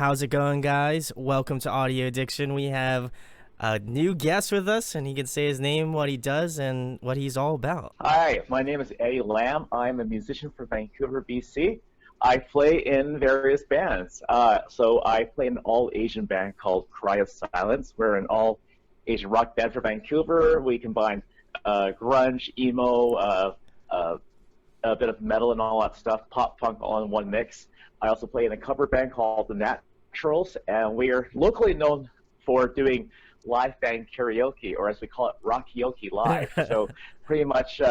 How's it going, guys? Welcome to Audio Addiction. We have a new guest with us, and he can say his name, what he does, and what he's all about. Hi, my name is Eddie Lam. I'm a musician from Vancouver, BC. I play in various bands. So I play in an all-Asian band called Cry of Silence. We're an all-Asian rock band from Vancouver. We combine grunge, emo, a bit of metal and all that stuff, pop punk all in one mix. I also play in a cover band called The Naturals, and we are locally known for doing live band karaoke, or as we call it, Rockaoke Live. So pretty much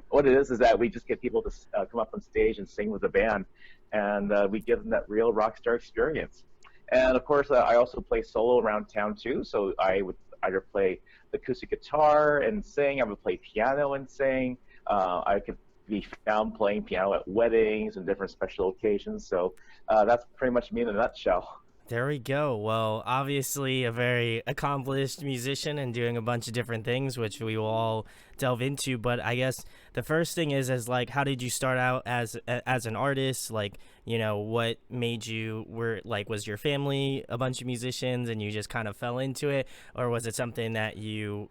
what it is that we just get people to come up on stage and sing with the band, and we give them that real rock star experience. And of course, I also play solo around town too, so I would either play the acoustic guitar and sing, I would play piano and sing, I could be found playing piano at weddings and different special occasions. So that's pretty much me in a nutshell. There we go. Well, obviously a very accomplished musician and doing a bunch of different things, which we will all delve into. But I guess the first thing is like, how did you start out as an artist? Like, what made you was your family a bunch of musicians and you just kind of fell into it? Or was it something that you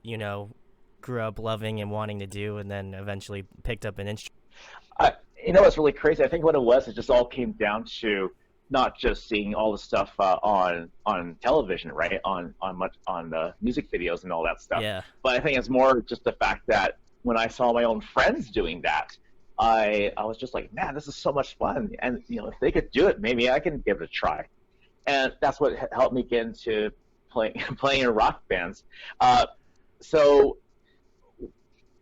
grew up loving and wanting to do and then eventually picked up an instrument? It's really crazy. I think what it was, it just all came down to not just seeing all the stuff on television, right? On the music videos and all that stuff. Yeah. But I think it's more just the fact that when I saw my own friends doing that, I was just like, man, this is so much fun. And if they could do it, maybe I can give it a try. And that's what helped me get into playing in rock bands. So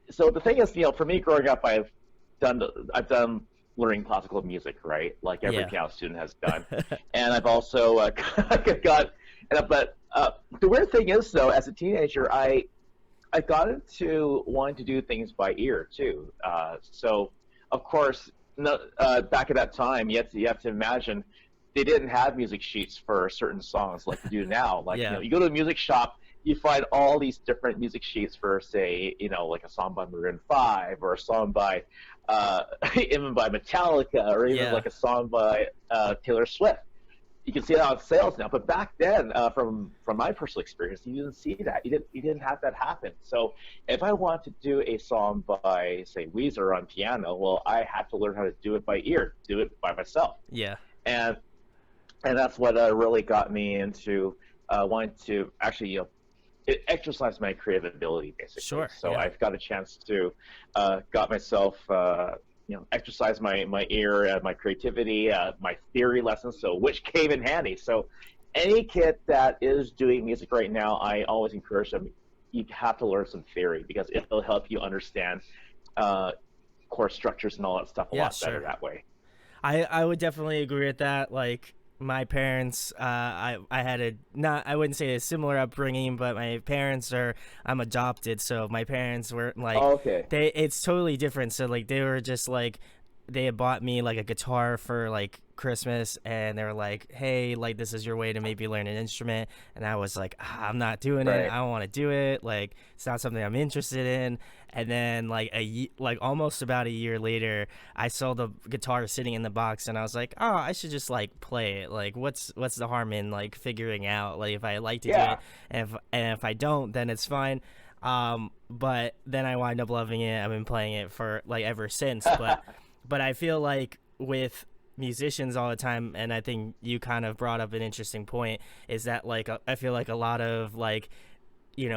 the thing is, for me growing up, I've done learning classical music, right? Like every piano student has done. And I've also but the weird thing is, though, as a teenager, I got into wanting to do things by ear too. So of course, back at that time, you have to imagine they didn't have music sheets for certain songs like you do now. Like you go to a music shop, you find all these different music sheets for, say, like a song by Maroon 5 or a song by even by Metallica, or even like a song by Taylor Swift. You can see that on sales now, but back then, from my personal experience, you didn't see that. You didn't have that happen. So if I wanted to do a song by, say, Weezer on piano, well, I had to learn how to do it by ear, do it by myself. Yeah. And that's what really got me into wanting to actually, it exercised my creative ability, basically. Sure. So I've got a chance to got myself exercise my ear, my creativity, my theory lessons, so which came in handy. So any kid that is doing music right now, I always encourage them, you have to learn some theory because it'll help you understand chord structures and all that stuff a lot better that way. I would definitely agree with that. Like, my parents, I had I wouldn't say a similar upbringing, but my parents I'm adopted, so my parents were like, it's totally different. So like, they were just like, they had bought me like a guitar for like Christmas, and they were like, hey, like, this is your way to maybe learn an instrument. And I was like, I'm not doing it. I don't want to do it. Like, it's not something I'm interested in. And then like almost about a year later, I saw the guitar sitting in the box, and I was like, oh, I should just like play it. Like, what's the harm in like figuring out like if I like to do it, and if I don't, then it's fine. But then I wind up loving it. I've been playing it for like ever since. But I feel like with musicians all the time, and I think you kind of brought up an interesting point, is that like I feel like a lot of like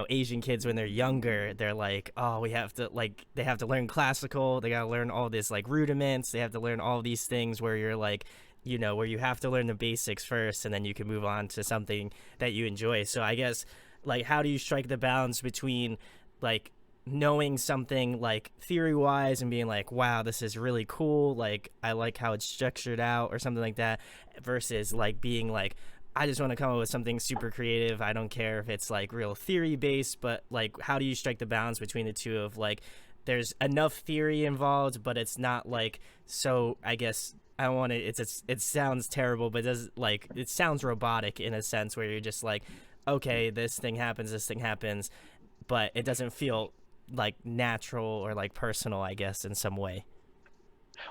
Asian kids, when they're younger, they're like, oh, they have to learn classical, they gotta learn all this like rudiments, they have to learn all these things where you're like, where you have to learn the basics first and then you can move on to something that you enjoy. So I guess, like, how do you strike the balance between like knowing something like theory wise and being like, wow, this is really cool, like I like how it's structured out or something like that, versus like being like, I just want to come up with something super creative, I don't care if it's like real theory based? But like, how do you strike the balance between the two of like, there's enough theory involved, but it's not like, so I guess I don't want to, it sounds terrible, but it sounds robotic in a sense where you're just like, okay, this thing happens, but it doesn't feel like natural or like personal, I guess, in some way.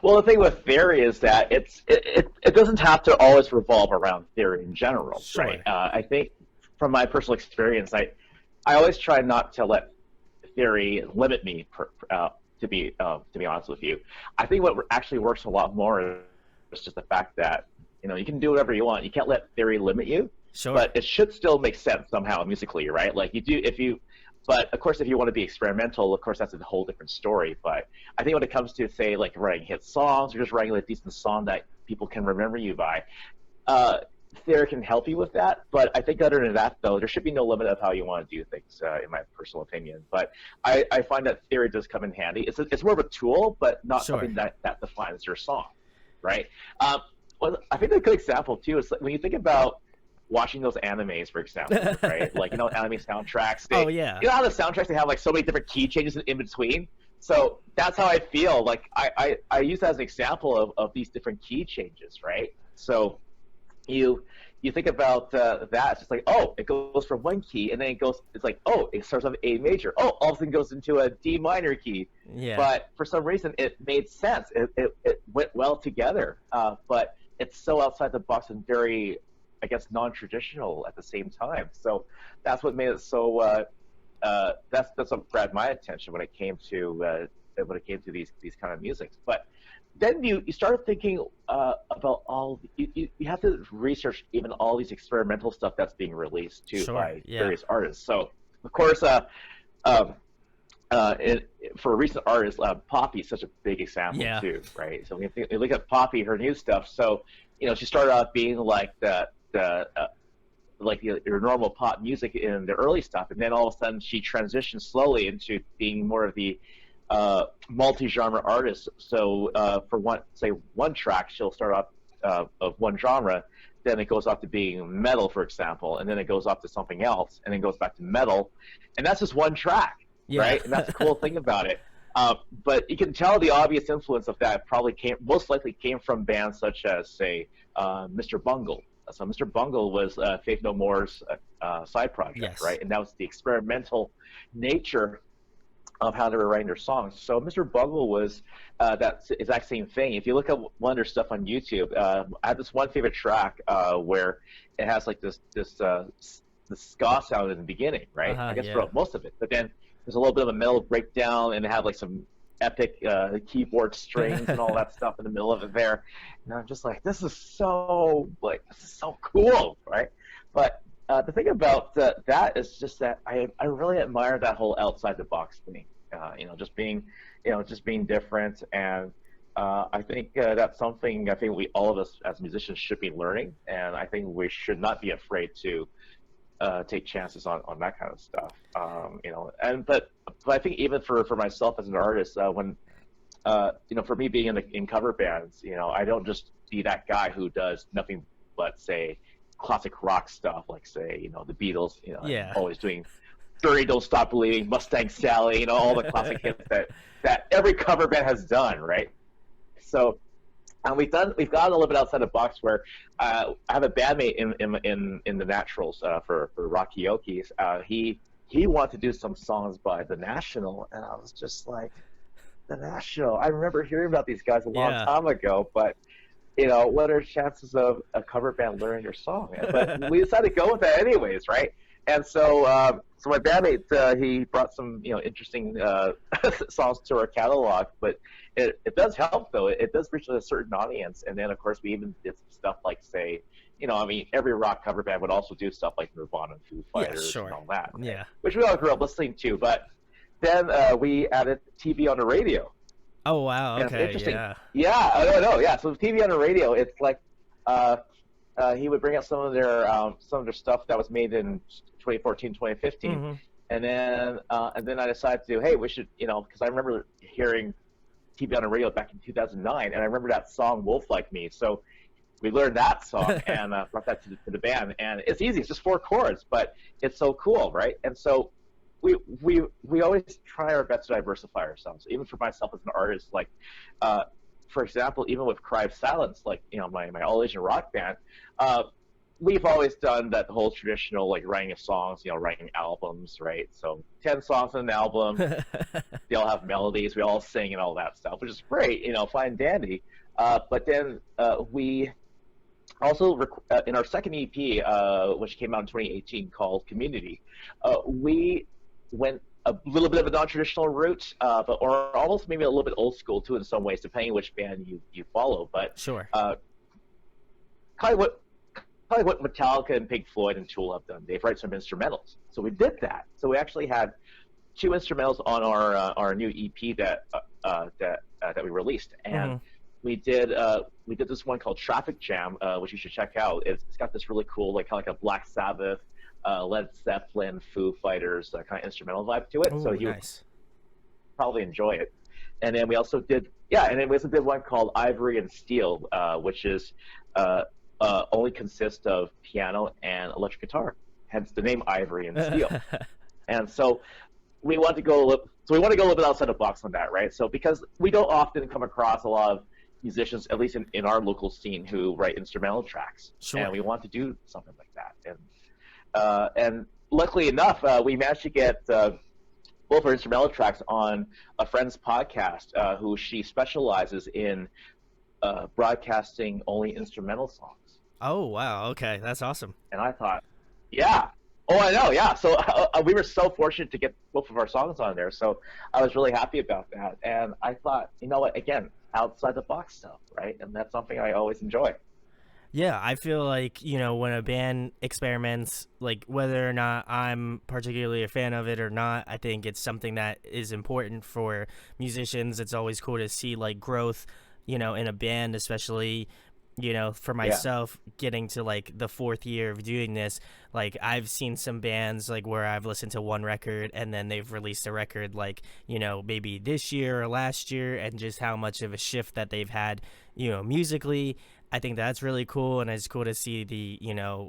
Well, the thing with theory is that it doesn't have to always revolve around theory in general, right? Sure. I think from my personal experience, I always try not to let theory limit me. To be honest with you, I think what actually works a lot more is just the fact that you can do whatever you want. You can't let theory limit you, Sure. but it should still make sense somehow musically, right? Like you do if you. But of course, if you want to be experimental, of course that's a whole different story. But I think when it comes to say like writing hit songs or just writing a decent song that people can remember you by, uh, theory can help you with that. But I think other than that, though, there should be no limit of how you want to do things, in my personal opinion. But I find that theory does come in handy. It's more of a tool, but not Sure. something that defines your song, right? Well, I think a good example too is like, when you think about watching those animes, for example, right? Like anime soundtracks. Oh yeah. How the soundtracks they have like so many different key changes in between. So that's how I feel. Like I use that as an example of these different key changes, right? So you think about that, it's just like, oh, it goes from one key and then it's like, oh, it starts off A major, oh, all of a sudden goes into a D minor key. Yeah. But for some reason it made sense, it went well together, but it's so outside the box and very, I guess, non-traditional at the same time. So that's what made it so that's what grabbed my attention when it came to these kind of musics. But then you start thinking about you have to research even all these experimental stuff that's being released too Sure. by Yeah. various artists. So of course, um, for recent artists, Poppy is such a big example Yeah. too, right? So when you look at Poppy, her new stuff. So she started off being like your normal pop music in the early stuff, and then all of a sudden she transitioned slowly into being more of the multi-genre artist. So for one track, she'll start off of one genre, then it goes off to being metal, for example, and then it goes off to something else, and then goes back to metal, and that's just one track, Yeah. right? And that's the cool thing about it. But you can tell the obvious influence of that probably most likely came from bands such as, say, Mr. Bungle. So Mr. Bungle was Faith No More's side project, Yes. right? And that was the experimental nature of how they were writing their songs. So Mr. Bungle was that exact same thing. If you look at one of their stuff on YouTube, I have this one favorite track where it has like this ska sound in the beginning, right? I guess Yeah. throughout most of it, but then there's a little bit of a metal breakdown, and they have like some epic keyboard strings and all that stuff in the middle of it there. And I'm just like, this is so cool, right? But the thing about that is just that I really admire that whole outside the box thing. Just being different, and I think that's something I think we all of us as musicians should be learning, and I think we should not be afraid to take chances on that kind of stuff. But I think even for myself as an artist, when for me being in cover bands, I don't just be that guy who does nothing but say classic rock stuff, like say the Beatles, Yeah. always doing "Dirty Don't Stop Believing," "Mustang Sally," all the classic hits that every cover band has done, right? So and we've gone a little bit outside the box where I have a bandmate in the Naturals for Rockyoki. He wanted to do some songs by The National, and I was just like, The National. I remember hearing about these guys a long Yeah. time ago, but what are chances of a cover band learning your song? But we decided to go with that anyways, right? And so my bandmate, he brought some interesting songs to our catalog, but it does help though. It does reach a certain audience, and then of course we even did some stuff like say, every rock cover band would also do stuff like Nirvana and Foo Yeah. Fighters and Sure. all that, right? Yeah. Which we all grew up listening to. But then we added TV on the radio. Oh wow. And it's Okay. interesting. Yeah. Yeah, I don't know. Yeah, so TV on the radio, it's like he would bring out some of their stuff that was made in 2014, 2015, Mm-hmm. and then I decided to, hey, we should, because I remember hearing TV on the radio back in 2009, and I remember that song "Wolf Like Me," so we learned that song and brought that to the band, and it's easy. It's just 4 chords, but it's so cool, right? And so we always try our best to diversify ourselves. Even for myself as an artist, like for example, even with Cry of Silence, like my all Asian rock band, we've always done that whole traditional like writing of songs, writing albums, right? So 10 songs on an album, they all have melodies, we all sing and all that stuff, which is great, fine and dandy. But then we also in our second EP, which came out in 2018, called Community, we went a little bit of a non-traditional route, or almost maybe a little bit old school too in some ways, depending which band you follow. But Sure. Kind of what Metallica and Pink Floyd and Tool have done. They've written some instrumentals, so we did that. So we actually had 2 instrumentals on our new EP that we released, and we did this one called Traffic Jam, which you should check out. It's got this really cool kind of like a Black Sabbath, Led Zeppelin, Foo Fighters kind of instrumental vibe to it. Ooh, so you nice. probably enjoy it. And then we also did one called Ivory and Steel, which is only consists of piano and electric guitar, hence the name Ivory and Steel. And so we want to go a little bit outside the box on that, right? So because we don't often come across a lot of musicians, at least in our local scene, who write instrumental tracks, Sure. and we want to do something like that. And luckily enough, we managed to get both our instrumental tracks on a friend's podcast, who she specializes in broadcasting only instrumental songs. Oh, wow. Okay, that's awesome. And I thought, yeah. Oh, I know, yeah. So we were so fortunate to get both of our songs on there. So I was really happy about that. And I thought, you know what, again, outside the box stuff, right? And that's something I always enjoy. Yeah, I feel like, when a band experiments, like whether or not I'm particularly a fan of it or not, I think it's something that is important for musicians. It's always cool to see like growth, in a band, especially, for myself, getting to like the 4th year of doing this. Like I've seen some bands like where I've listened to one record and then they've released a record like, maybe this year or last year, and just how much of a shift that they've had, musically. I think that's really cool, and it's cool to see the,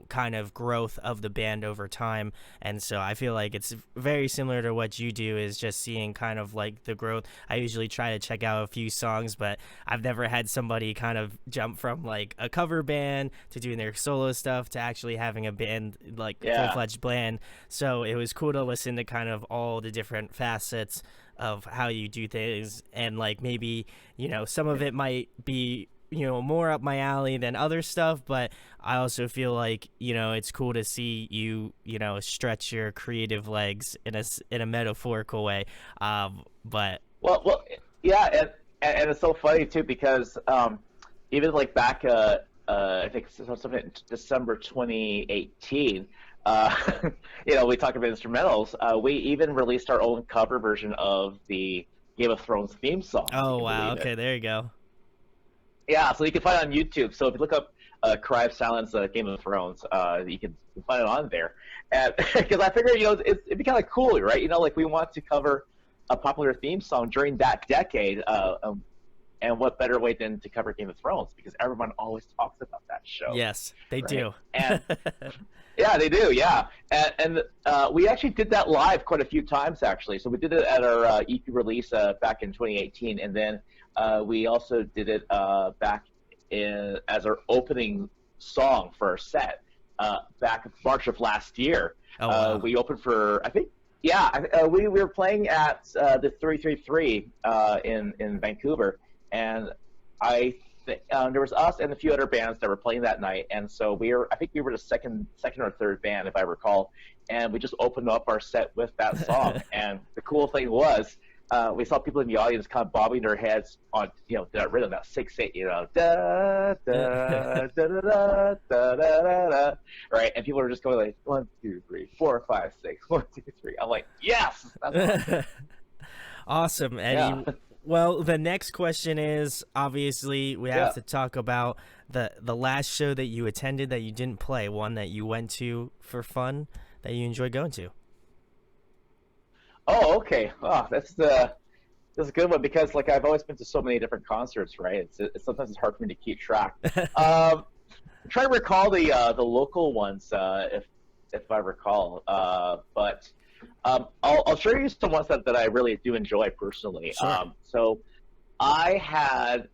kind of growth of the band over time. And so I feel like it's very similar to what you do, is just seeing kind of like the growth. I usually try to check out a few songs, but I've never had somebody kind of jump from like a cover band to doing their solo stuff to actually having a band, like full-fledged band. So it was cool to listen to kind of all the different facets of how you do things, and like maybe, some of it might be more up my alley than other stuff, but I also feel like, it's cool to see you, stretch your creative legs in a metaphorical way. But well, yeah, and it's so funny too, because even like back, I think something in December 2018, we talked about instrumentals. We even released our own cover version of the Game of Thrones theme song. Oh wow, okay, there you go. Yeah, so you can find it on YouTube. So if you look up Cry of Silence, Game of Thrones, you can find it on there. And because I figured, it'd be kind of cool, right? Like we want to cover a popular theme song during that decade, and what better way than to cover Game of Thrones, because everyone always talks about that show. Yes, they right? do. And yeah, they do. Yeah, and we actually did that live quite a few times, actually. So we did it at our EP release back in 2018, and then we also did it back as our opening song for our set back in March of last year. Oh, wow. We opened for, I think, we were playing at the 333 in Vancouver, and there was us and a few other bands that were playing that night, and so I think we were the second or third band, if I recall, and we just opened up our set with that song. And the cool thing was, we saw people in the audience kind of bobbing their heads on, that rhythm, that 6/8, da da da da da da da da, right? And people were just going like 1, 2, 3, 4, 5, 6, 1, 2, 3. I'm like, yes, that's awesome. Awesome, Eddie. Yeah. Well, the next question is, obviously, we have to talk about the last show that you attended that you didn't play, one that you went to for fun that you enjoyed going to. Oh, okay. Oh, that's a good one, because like I've always been to so many different concerts, right? Sometimes it's hard for me to keep track. I'm trying to recall the local ones, if I recall. But I'll share you some ones that I really do enjoy personally. Sure. So I had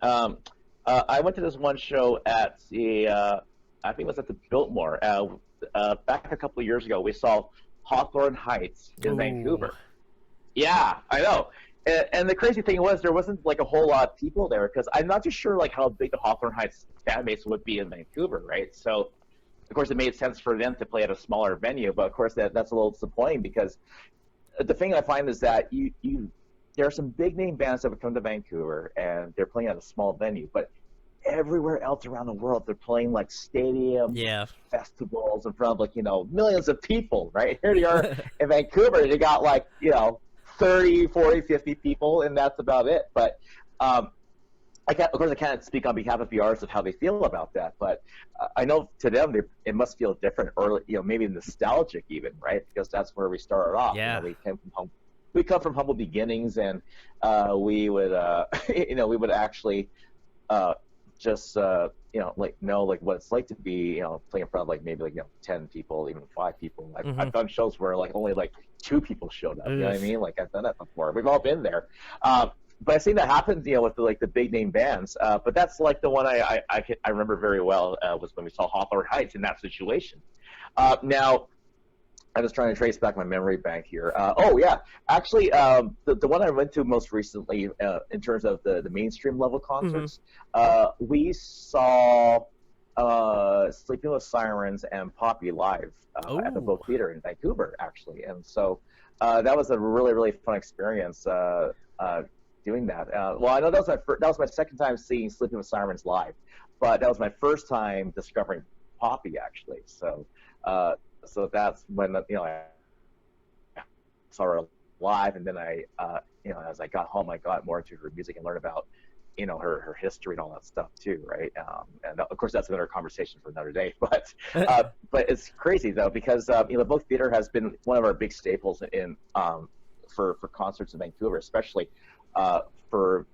I went to this one show at the I think it was at the Biltmore. Back a couple of years ago, we saw Hawthorne Heights in Ooh. Vancouver. Yeah, I know. And the crazy thing was there wasn't like a whole lot of people there because I'm not too sure like how big the Hawthorne Heights fan base would be in Vancouver, right? So of course it made sense for them to play at a smaller venue, but of course that's a little disappointing because the thing I find is that you there are some big name bands that would come to Vancouver and they're playing at a small venue, but everywhere else around the world they're playing like stadium Yeah. festivals in front of like millions of people, right? Here they are in Vancouver, they got like 30, 40, 50 people, and that's about it. But of course, I can't speak on behalf of the artists of how they feel about that. But I know to them, it must feel different, or maybe nostalgic even, right? Because that's where we started off. Yeah. We come from humble beginnings, and we would, we would actually just know like what it's like to be playing in front of like maybe like 10 people, even 5 people. I've done shows where like only like 2 people showed up. You know what I mean? Like I've done that before. We've all been there. But I've seen that happen, with the big name bands. But that's like the one I remember very well was when we saw Hawthorne Heights in that situation. Now, I'm just trying to trace back my memory bank here. Oh yeah, actually, the one I went to most recently, in terms of the mainstream level concerts, we saw Sleeping with Sirens and Poppy live at the Boat Theater in Vancouver, actually, and so that was a really really fun experience doing that. Well, I know that was my second time seeing Sleeping with Sirens live, but that was my first time discovering Poppy actually. So that's when I saw her live, and then as I got home, I got more into her music and learned about her history and all that stuff too, right? And of course that's another conversation for another day. But but it's crazy though because Boat Theater has been one of our big staples in for concerts in Vancouver, especially for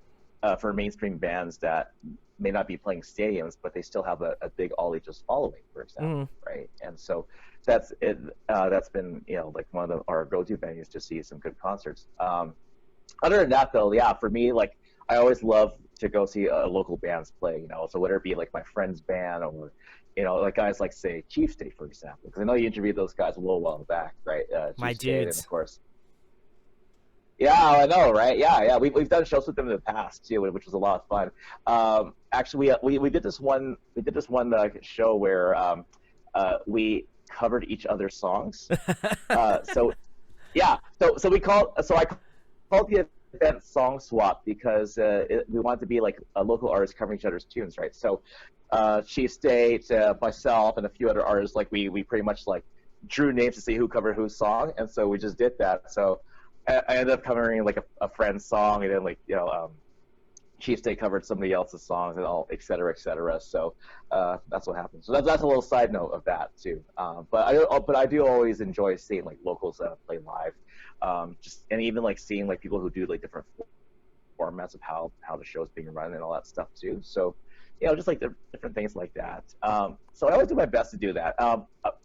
mainstream bands that may not be playing stadiums, but they still have a big all ages following, for example, right? And so that's it. That's been like one of our go-to venues to see some good concerts. Other than that, though, yeah, for me, like I always love to go see local bands play. So whether it be like my friend's band or like guys like say Chief State, for example, because I know you interviewed those guys a little while back, right? My Chief State, dudes. and of course. Yeah, I know, right? Yeah. We've done shows with them in the past too, which was a lot of fun. Actually, we did this one show where we covered each other's songs. So I called the event Song Swap because we wanted to be like a local artists covering each other's tunes, right? So Chief State, myself, and a few other artists, like we pretty much like drew names to see who covered whose song, and so we just did that. So I ended up covering like a friend's song, and then Chief State covered somebody else's songs, and all et cetera, et cetera. So that's what happened. So that's a little side note of that too. But I do always enjoy seeing like locals play live, and even like seeing like people who do like different formats of how the show's being run and all that stuff too. So just like different things like that. So I always do my best to do that.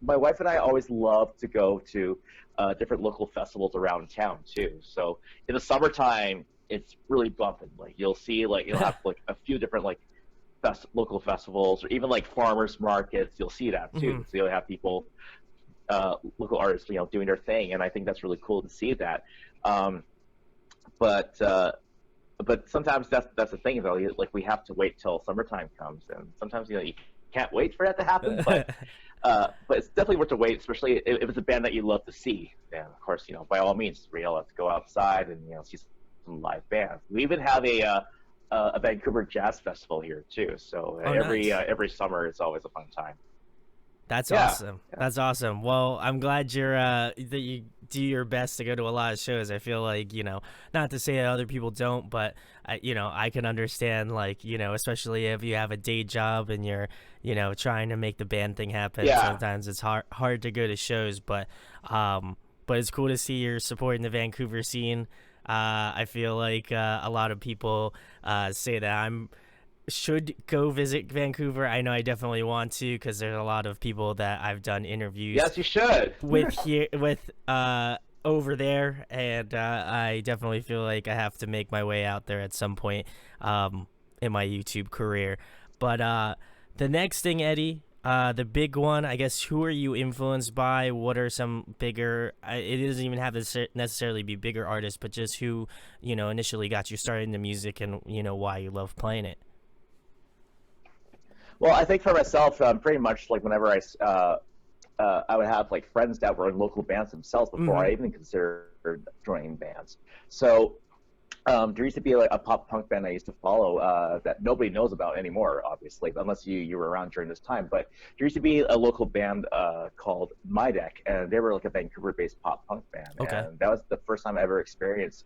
My wife and I always love to go to different local festivals around town too. So in the summertime, it's really bumping. Like you'll have like a few different like local festivals, or even like farmers markets. You'll see that too. So you'll have people, local artists, doing their thing, and I think that's really cool to see that. But sometimes that's the thing though. Like we have to wait till summertime comes, and sometimes you can't wait for that to happen. But it's definitely worth the wait, especially if it's a band that you love to see. And of course, by all means, let's go outside and see some live bands. We even have a Vancouver Jazz Festival here too. So every summer it's always a fun time. That's awesome. Yeah. That's awesome. Well, I'm glad that you do your best to go to a lot of shows. I feel like, not to say that other people don't, but I can understand, like, especially if you have a day job and you're, trying to make the band thing happen. Yeah. Sometimes it's hard to go to shows, but it's cool to see you're supporting the Vancouver scene. I feel like a lot of people say that I should go visit Vancouver. I know I definitely want to, because there's a lot of people that I've done interviews. Yes, you should. with over there, and I definitely feel like I have to make my way out there at some point in my YouTube career. But the next thing, Eddie, The big one, I guess. Who are you influenced by? What are some bigger? It doesn't even have to necessarily be bigger artists, but just who initially got you started into music, and why you love playing it. Well, I think for myself, pretty much like whenever I would have like friends that were in local bands themselves before Mm-hmm. I even considered joining bands. So there used to be like a pop punk band I used to follow that nobody knows about anymore, obviously, unless you were around during this time. But there used to be a local band called My Deck, and they were like a Vancouver-based pop punk band, Okay. and that was the first time I ever experienced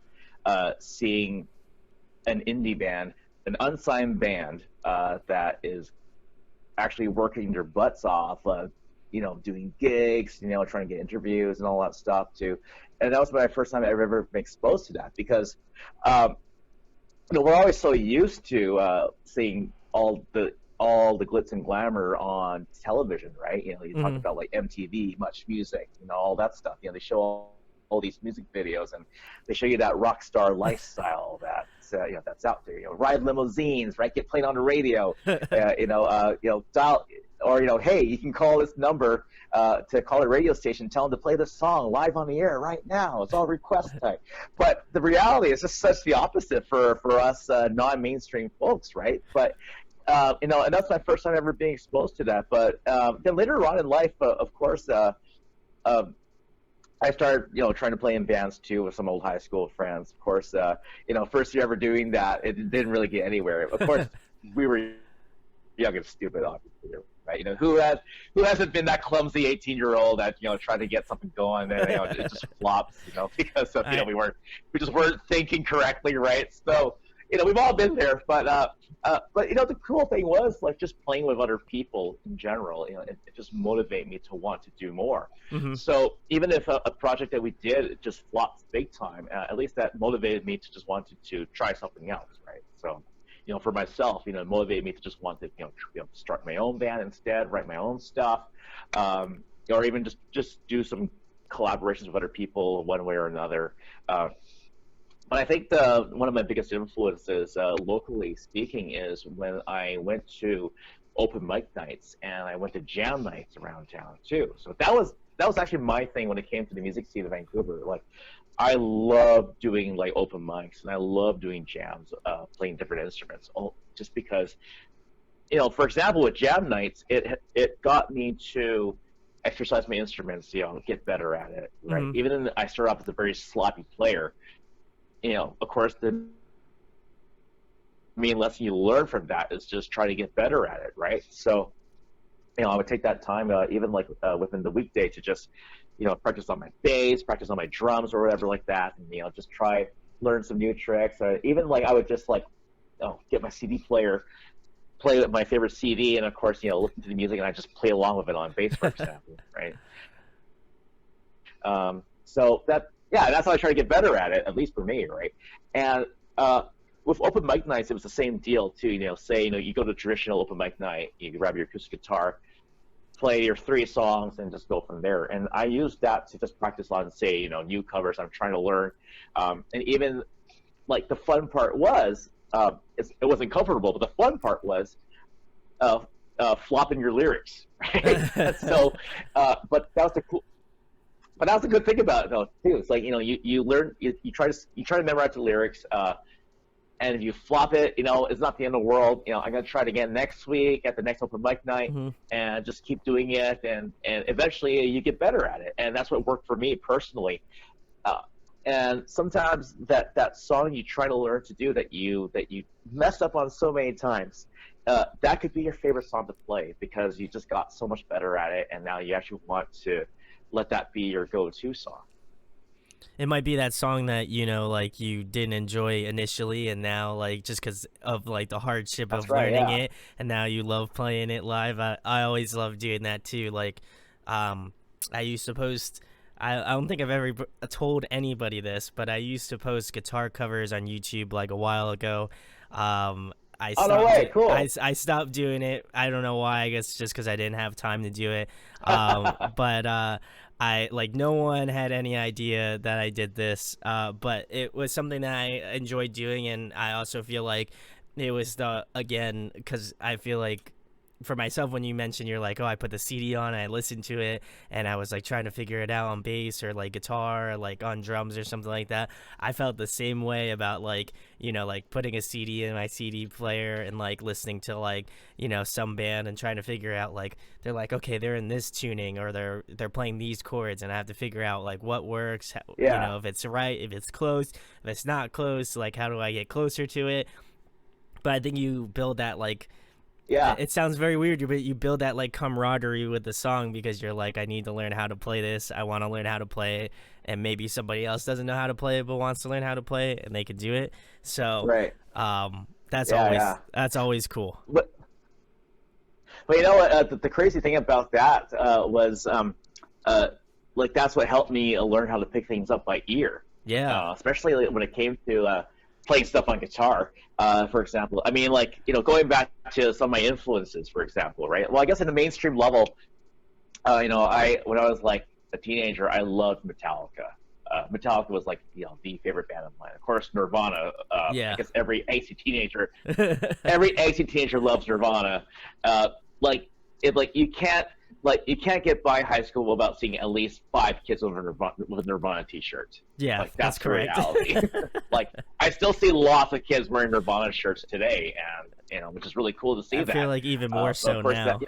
seeing an indie band, an unsigned band that is actually working their butts off, doing gigs, trying to get interviews and all that stuff too. And that was my first time I ever been exposed to that because, um, we're always so used to seeing all the glitz and glamour on television, right? You talk Mm-hmm. about like MTV, Much Music, all that stuff. They show all these music videos and they show you that rock star lifestyle that's out there. Ride limousines, right? Get played on the radio. Dial or hey, you can call this number to call a radio station, tell them to play this song live on the air right now. It's all request type. But the reality is just such the opposite for us non-mainstream folks, right? But and that's my first time ever being exposed to that. But then later on in life, of course, um, I started, trying to play in bands too with some old high school friends. Of course, first year ever doing that, it didn't really get anywhere. Of course, we were young and stupid, obviously, right? Who hasn't been that clumsy 18-year-old that tried to get something going and it just flops, because of, I we just weren't thinking correctly, right? So we've all been there, but the cool thing was like just playing with other people in general. It just motivated me to want to do more. mm-hmm. So even if a project that we did it just flopped big time, at least that motivated me to just want to try something else, right? So for myself, it motivated me to just want to, start my own band instead, write my own stuff, or even just do some collaborations with other people one way or another. But I think one of my biggest influences, locally speaking, is when I went to open mic nights and I went to jam nights around town too. So that was actually my thing when it came to the music scene of Vancouver. Like, I love doing like open mics and I love doing jams, playing different instruments. Just because, for example, with jam nights, it got me to exercise my instruments, get better at it, right? Mm-hmm. Even though I started off as a very sloppy player, of course, the main lesson you learn from that is just try to get better at it, right? So, I would take that time, even like within the weekday, to just, practice on my bass, practice on my drums or whatever like that, and just try learn some new tricks. Even like I would just like, get my CD player, play my favorite CD, and of course, listen to the music, and I just play along with it on bass, for example, right? So yeah, that's how I try to get better at it, at least for me, right? And with open mic nights, it was the same deal too. Say you go to a traditional open mic night, you grab your acoustic guitar, play your 3 songs, and just go from there. And I used that to just practice on, say, new covers I'm trying to learn. And even like the fun part was, it wasn't comfortable, but the fun part was flopping your lyrics, right? So, but that was the cool. But that was the good thing about it, though, too. It's like you learn, you try to memorize the lyrics, and if you flop it, it's not the end of the world. I'm gonna try it again next week at the next open mic night, Mm-hmm. and just keep doing it, and eventually you get better at it. And that's what worked for me personally. Uh, and sometimes that song you try to learn to do that you messed up on so many times, that could be your favorite song to play because you just got so much better at it, and now you actually want to let that be your go-to song. It might be that song that like you didn't enjoy initially, and now like just because of like the hardship That's of right, learning yeah. it, and now you love playing it live. I always love doing that too. Like, um, I used to post. I don't think I've ever told anybody this, but I used to post guitar covers on YouTube like a while ago. I Oh, no stopped. way, cool. I stopped doing it. I don't know why. I guess just because I didn't have time to do it. But I like no one had any idea that I did this. But it was something that I enjoyed doing, and I also feel like it was the again because I feel like for myself, when you mentioned you're like, oh, I put the CD on, and I listened to it, and I was like trying to figure it out on bass or like guitar or like on drums or something like that. I felt the same way about like, like putting a CD in my CD player and like listening to like, some band and trying to figure out like, they're like, okay, they're in this tuning, or they're playing these chords, and I have to figure out like what works, Yeah. if it's right, if it's close, if it's not close, like how do I get closer to it. But I think you build that like, Yeah. it sounds very weird, but you build that like camaraderie with the song because you're like, I need to learn how to play this. I want to learn how to play it, and maybe somebody else doesn't know how to play it but wants to learn how to play it, and they can do it. So, Right. that's Yeah. Yeah. always cool. But you know what? The crazy thing about that was, like, that's what helped me learn how to pick things up by ear. Yeah, Especially like, when it came to playing stuff on guitar, for example. I mean, like, going back to some of my influences, for example, right? Well, I guess in the mainstream level, when I was like a teenager, I loved Metallica. Metallica was like, the favorite band of mine. Of course, Nirvana. I yeah, guess every angsty teenager loves Nirvana. Like, you can't get by high school without seeing at least 5 kids with a Nirvana t-shirt. yeah. Like, That's that's the correct. reality. Like, I still see lots of kids wearing Nirvana shirts today, and which is really cool to see I that. feel like even more So so of course now.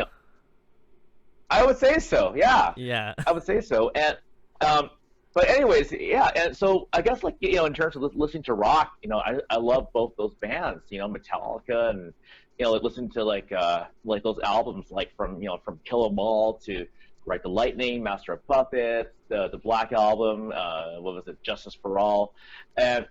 I would say so. Yeah, Yeah, I would say so. And but anyways, yeah. And so I guess, like, in terms of listening to rock, I love both those bands. Metallica, and like, listen to like those albums, like from Kill 'Em All to Ride the Lightning, Master of Puppets, the Black Album, what was it, Justice for All, and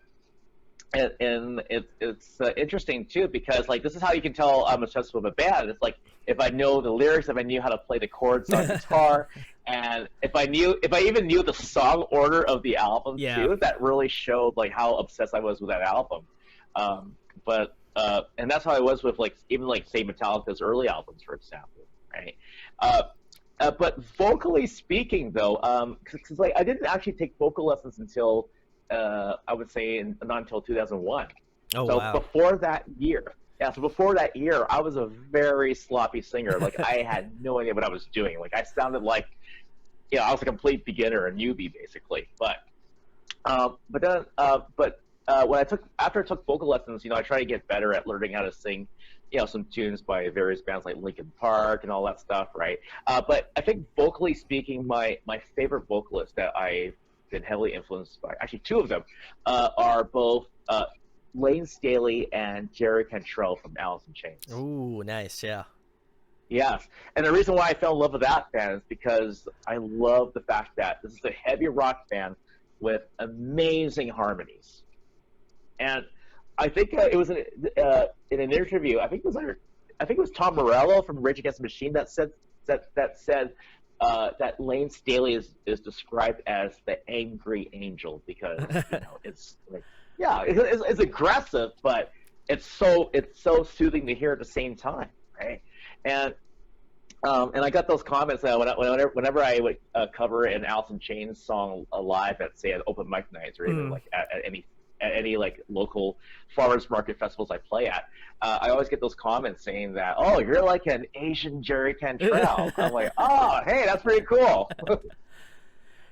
it's interesting too, because like, this is how you can tell I'm obsessed with a band. It's like, if I know the lyrics, if I knew how to play the chords on guitar, and if I even knew the song order of the album yeah. too, that really showed like how obsessed I was with that album. But and that's how I was with, like, even like, say, Metallica's early albums, for example, right? But vocally speaking, though, because like, I didn't actually take vocal lessons until I would say not until 2001. Oh So wow. before that year, I was a very sloppy singer. Like, I had no idea what I was doing. Like, I sounded like, I was a complete beginner, a newbie, basically. But then when after I took vocal lessons, I tried to get better at learning how to sing, some tunes by various bands like Linkin Park and all that stuff, right? But I think, vocally speaking, my favorite vocalist that I've been heavily influenced by, actually two of them, are both Lane Staley and Jerry Cantrell from Alice in Chains. Ooh, nice. Yeah. Yes, and the reason why I fell in love with that band is because I love the fact that this is a heavy rock band with amazing harmonies. And I think it was in an interview. I think it was Tom Morello from Rage Against the Machine that said that Lane Staley is described as the angry angel, because it's like, it's aggressive, but it's so soothing to hear at the same time, right? And I got those comments whenever I would cover an Alice in Chains song live at, say, at open mic nights, or even like at any like local farmers market festivals I play at. I always get those comments saying that, oh, you're like an Asian Jerry Cantrell. I'm like, oh, hey, that's pretty cool.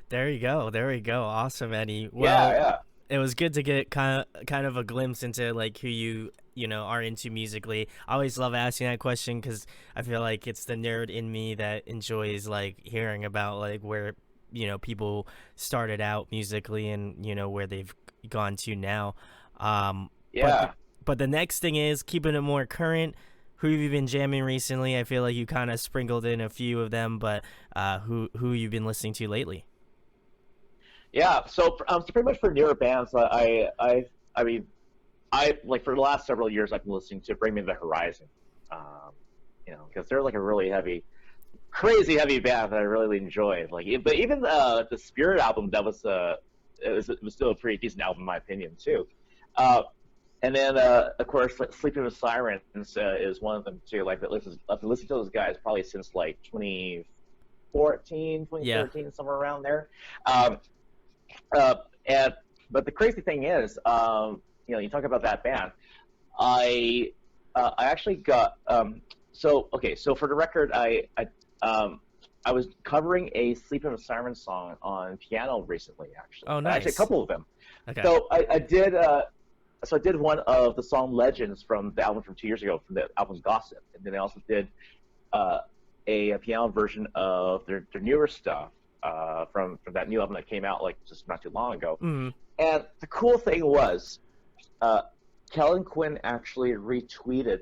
There you go. There we go. Awesome, Eddie. Well, Yeah. it was good to get kind of a glimpse into like who you are into musically. I always love asking that question because I feel like it's the nerd in me that enjoys like hearing about like where people started out musically and where they've gone to now. Yeah. But the next thing is keeping it more current. Who have you been jamming recently? I feel like you kind of sprinkled in a few of them, but who you've been listening to lately? Yeah, so pretty much for newer bands, I mean, like, for the last several years, I've been listening to Bring Me the Horizon, because they're like a really crazy heavy band that I really enjoyed. Like, but even the Spirit album, that was it was still a pretty decent album in my opinion too. And then of course, Sleeping with Sirens is one of them too. Like, I've been listening to those guys probably since like 2014, 2013, Yeah. somewhere around there. But the crazy thing is, you talk about that band. I actually got So for the record, I was covering a Sleep in a Siren song on piano recently, actually. Oh, Actually, a nice. couple of them. Okay. So I did one of the song Legends from the album from 2 years ago, from the album Gossip, and then I also did uh, a piano version of their newer stuff from that new album that came out like just not too long ago. Mm. And the cool thing was, uh, Kellen Quinn actually retweeted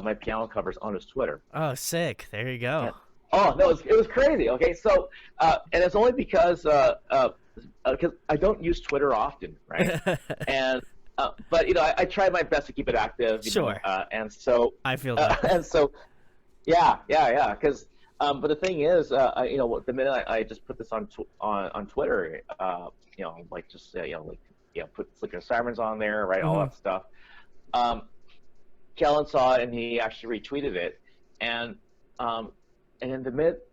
my piano covers on his Twitter. Oh, sick. There you go. And, oh no, it was crazy. Okay, so and it's only because I don't use Twitter often, right? And but I try my best to keep it active. Sure. And so I feel that. and so yeah. Because but the thing is, the minute I just put this on Twitter, like just put Flickr Sirens on there, right, all that stuff. Kellen saw it and he actually retweeted it, and then the minute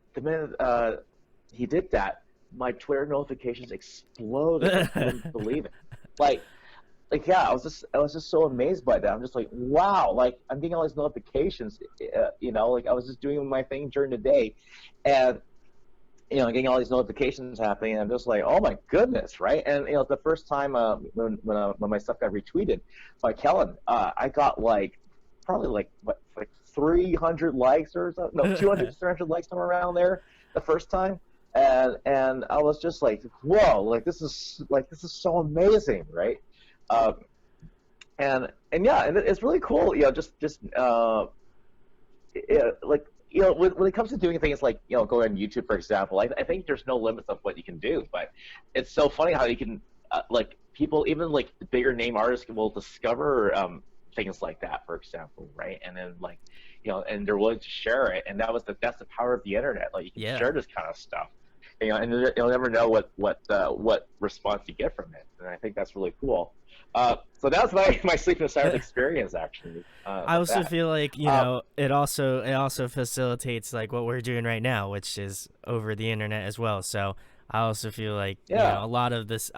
he did that, my Twitter notifications exploded. I couldn't believe it. Yeah, I was just so amazed by that. I'm just like, wow, like I'm getting all these notifications, like I was just doing my thing during the day, and getting all these notifications happening, and I'm just like, oh my goodness, right? And the first time when my stuff got retweeted by Kellen, I got probably like 300 likes or something, no, 200, 300 likes, somewhere around there the first time, and I was just like, whoa, like this is so amazing, right? And it's really cool, when it comes to doing things like going on YouTube, for example, I think there's no limits of what you can do, but it's so funny how you can people, even like the bigger name artists, will discover things like that, for example, right? And then and they're willing to share it, and that's the power of the internet. Like, you can share this kind of stuff, and you'll never know what response you get from it, and I think that's really cool. So that was my Sleep in a Siren experience, actually. I also feel like it also facilitates like what we're doing right now, which is over the internet as well. So I also feel like a lot of this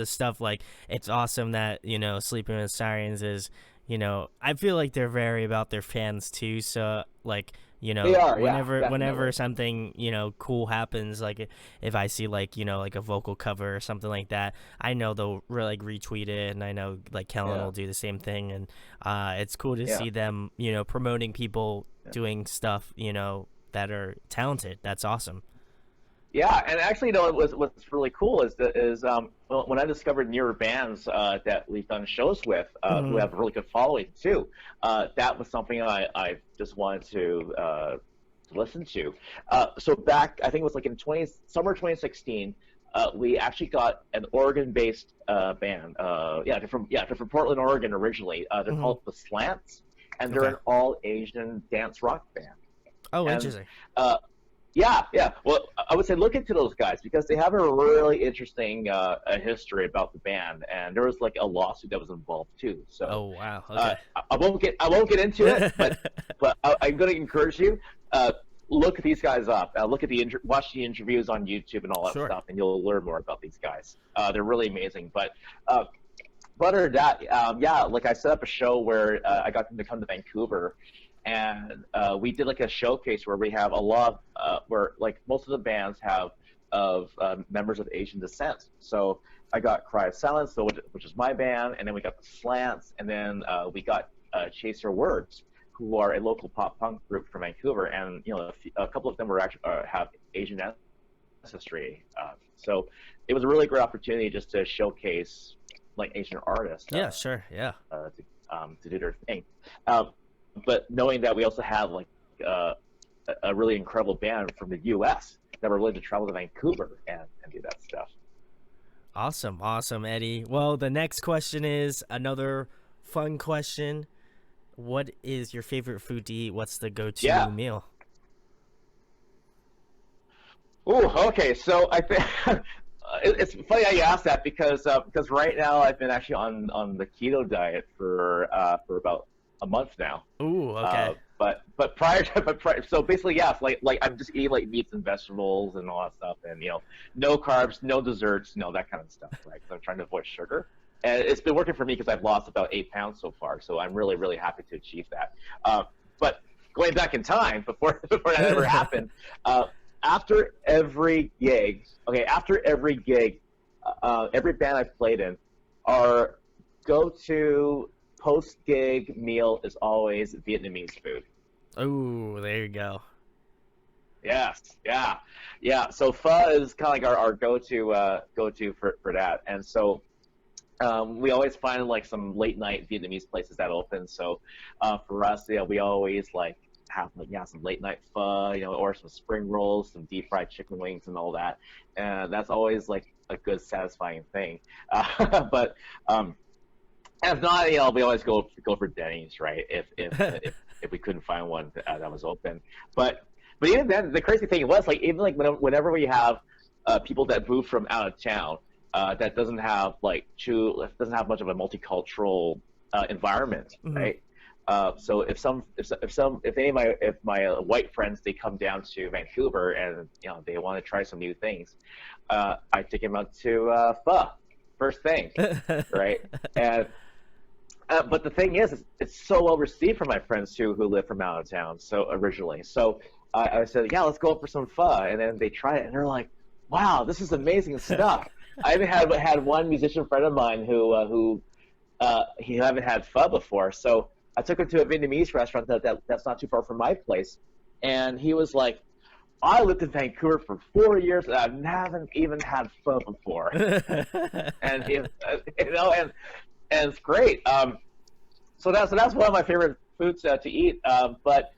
stuff, like, it's awesome that Sleeping with Sirens is, I feel like they're very about their fans too. So like, they are, whenever something cool happens, like if I see like a vocal cover or something like that, I know they'll really retweet it, and I know like Kellen will do the same thing, and it's cool to see them promoting people doing stuff that are talented. That's awesome. Yeah, and actually, what's really cool is when I discovered newer bands that we've done shows with who have a really good following too. That was something I just wanted to listen to. So back, I think it was like in summer 2016, we actually got an Oregon-based band. They're from Portland, Oregon originally. They're called the Slants, and they're an all-Asian dance rock band. Oh, interesting. Yeah. Well, I would say look into those guys, because they have a really interesting history about the band, and there was like a lawsuit that was involved too. So, oh wow, okay. I won't get into it, but I'm going to encourage you. Look these guys up. Look at watch the interviews on YouTube and all that stuff, and you'll learn more about these guys. They're really amazing. But other than that, like I set up a show where I got them to come to Vancouver. And we did like a showcase where we have a lot where like most of the bands have members of Asian descent. So I got Cry of Silence, which is my band, and then we got the Slants, and then we got Chaser Words, who are a local pop punk group from Vancouver, and a couple of them were actually have Asian ancestry. So it was a really great opportunity just to showcase like Asian artists. Yeah, sure, yeah. To do their thing. But knowing that we also have like a really incredible band from the U.S. that were willing to travel to Vancouver and do that stuff. Awesome, Eddie. Well, the next question is another fun question. What is your favorite food to eat? What's the go-to meal? Oh, okay. So I think it's funny how you asked that, because right now I've been actually on the keto diet for about a month now. Ooh, okay. But prior, so basically, yes, like I'm just eating like meats and vegetables and all that stuff, and no carbs, no desserts, that kind of stuff, right? Because I'm trying to avoid sugar, and it's been working for me because I've lost about 8 pounds so far. So I'm really, really happy to achieve that. But going back in time before that ever happened. After every gig, every band I've played in, our go-to post-gig meal is always Vietnamese food. Oh, there you go. Yes, yeah. So pho is kind of like our go-to for that, and so we always find like some late night Vietnamese places that open. So for us, yeah, we always like have like some late night pho, or some spring rolls, some deep fried chicken wings, and all that. And that's always like a good, satisfying thing. But if not, we always go for Denny's, right? If we couldn't find one that was open, but even then, the crazy thing was like even like whenever we have people that move from out of town that doesn't have much of a multicultural environment, Mm-hmm. right? So if any of my white friends, they come down to Vancouver and they want to try some new things, I take them out to pho first thing, right? And but the thing is, it's so well received from my friends too, who live from out of town. So originally, I said, yeah, let's go up for some pho, and then they try it, and they're like, wow, this is amazing stuff. I even had one musician friend of mine who he haven't had pho before, so I took him to a Vietnamese restaurant that's not too far from my place, and he was like, I lived in Vancouver for 4 years and I haven't even had pho before, and and it's great. So that's one of my favorite foods to eat. But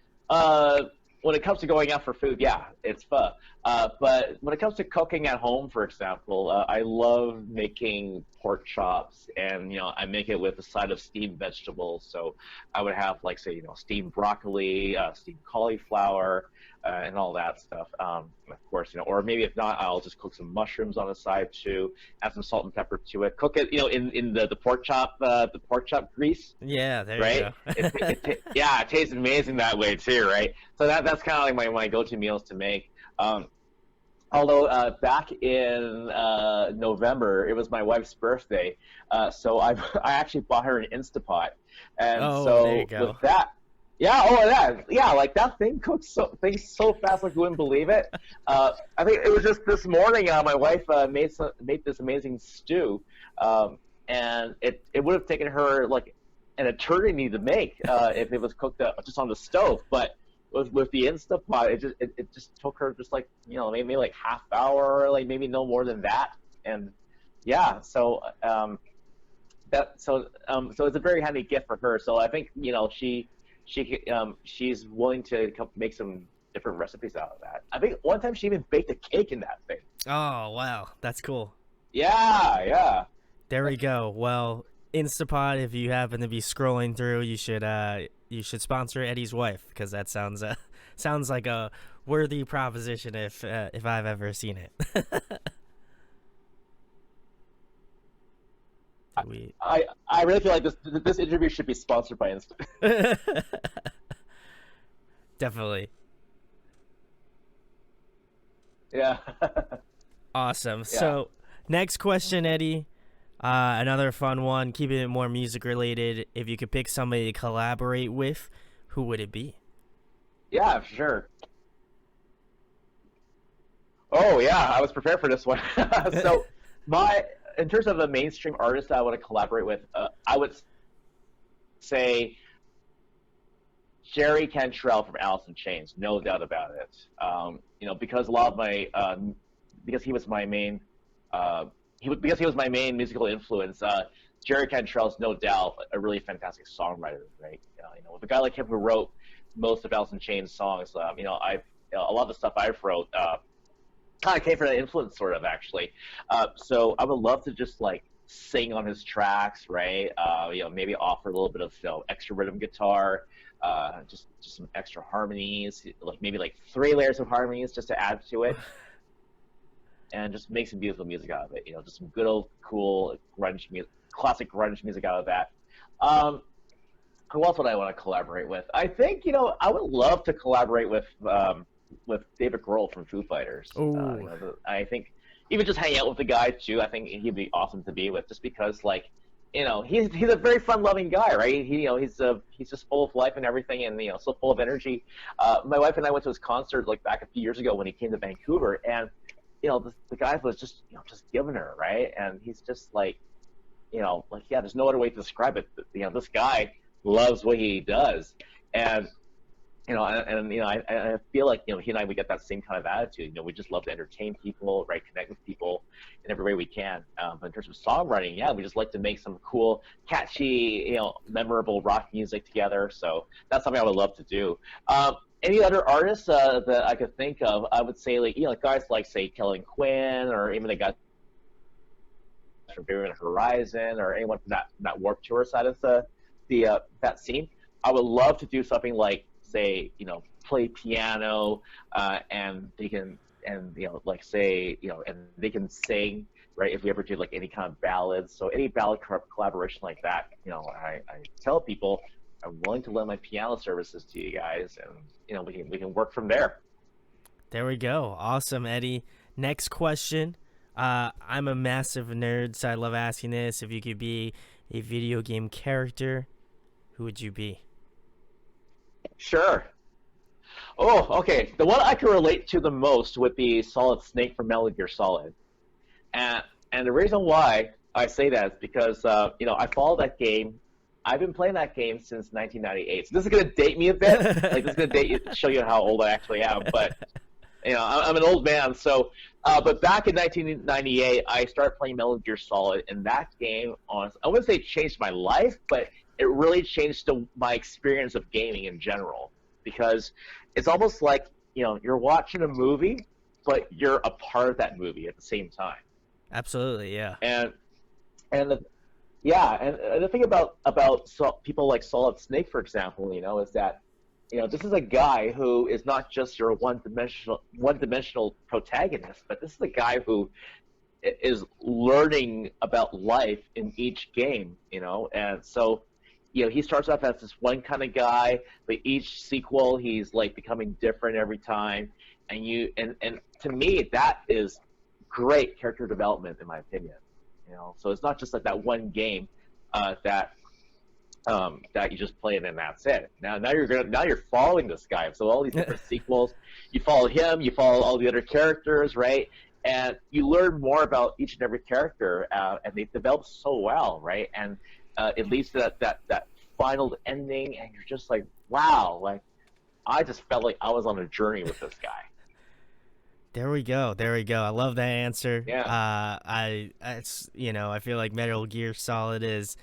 when it comes to going out for food, yeah, it's pho. But when it comes to cooking at home, for example, I love making pork chops, and I make it with a side of steamed vegetables. So I would have like say steamed broccoli, steamed cauliflower, and all that stuff. Of course, or maybe if not, I'll just cook some mushrooms on the side too. Add some salt and pepper to it. Cook it, in the pork chop grease. Yeah, there Right? you go. Yeah, it tastes amazing that way too, right? So that's kind of like my go-to meals to make. Although back in November, it was my wife's birthday, so I actually bought her an Instapot, and Oh, there you so go. with that, like that thing cooks things so fast like you wouldn't believe it. I think it was just this morning. My wife made this amazing stew, and it would have taken her like an eternity to make if it was cooked just on the stove, but with the Instapot, it just took her just like maybe like half hour, like maybe no more than that, and yeah, so so it's a very handy gift for her. So I think she's willing to make some different recipes out of that. I think one time she even baked a cake in that thing. Oh, wow, that's cool. Yeah. There we go. Well, Instapot, if you happen to be scrolling through, you should sponsor Eddie's wife, because that sounds like a worthy proposition if I've ever seen it. I really feel like this interview should be sponsored by Insta. Definitely. Yeah. Awesome. Yeah. So, next question, Eddie. Another fun one, keeping it more music related. If you could pick somebody to collaborate with, who would it be? Yeah, sure. Oh yeah, I was prepared for this one. So in terms of a mainstream artist that I want to collaborate with, I would say Jerry Cantrell from Alice in Chains, no doubt about it. Because a lot of my because he was my main because he was my main musical influence. Jerry Cantrell's no doubt a really fantastic songwriter, right? With a guy like him who wrote most of Alice in Chains songs, a lot of the stuff I've wrote kind of came from that influence, sort of actually. So I would love to just like sing on his tracks, right? Maybe offer a little bit of extra rhythm guitar, just some extra harmonies, like maybe like 3 layers of harmonies just to add to it. And just make some beautiful music out of it. Just some good old cool grunge music, classic grunge music out of that. Who else would I want to collaborate with? I think I would love to collaborate with David Grohl from Foo Fighters. I think even just hanging out with the guy too, I think he'd be awesome to be with, just because like he's a very fun-loving guy, right? He's just full of life and everything, and so full of energy. My wife and I went to his concert like back a few years ago when he came to Vancouver, and the guy was just just giving her, right, and he's just like yeah, there's no other way to describe it. This guy loves what he does, and I feel like he and I, we get that same kind of attitude. We just love to entertain people, right? Connect with people in every way we can. But in terms of songwriting, yeah, we just like to make some cool, catchy, memorable rock music together. So that's something I would love to do. Any other artists that I could think of? I would say like guys like say Kellen Quinn, or even the guys from Big Horizon, or anyone from that Warped Tour side of that scene. I would love to do something like, say, play piano, and they can, and like say, and they can sing, right? If we ever do like any kind of ballads, so any ballad collaboration like that, I tell people I'm willing to lend my piano services to you guys, and we can work from there. There we go. Awesome, Eddie. Next question. I'm a massive nerd, so I love asking this. If you could be a video game character, who would you be? Sure. Oh, okay. The one I can relate to the most would be Solid Snake from Metal Gear Solid, and the reason why I say that is because I followed that game. I've been playing that game since 1998. So this is gonna date me a bit. Like this is gonna show you how old I actually am. But I'm an old man. So, but back in 1998, I started playing Metal Gear Solid, and that game, honestly, I wouldn't say it changed my life, but it really changed my experience of gaming in general, because it's almost like you're watching a movie, but you're a part of that movie at the same time. Absolutely, yeah. And the thing about people like Solid Snake, for example, is that this is a guy who is not just your one-dimensional protagonist, but this is a guy who is learning about life in each game, and so he starts off as this one kind of guy, but each sequel he's like becoming different every time, and to me that is great character development in my opinion. So it's not just like that one game that you just play and then that's it. Now you're following this guy. So all these different sequels, you follow him, you follow all the other characters, right? And you learn more about each and every character, and they develop so well, right? And it leads to that final ending, and you're just like, wow, like I just felt like I was on a journey with this guy. There we go. I love that answer. Yeah. I feel like Metal Gear Solid is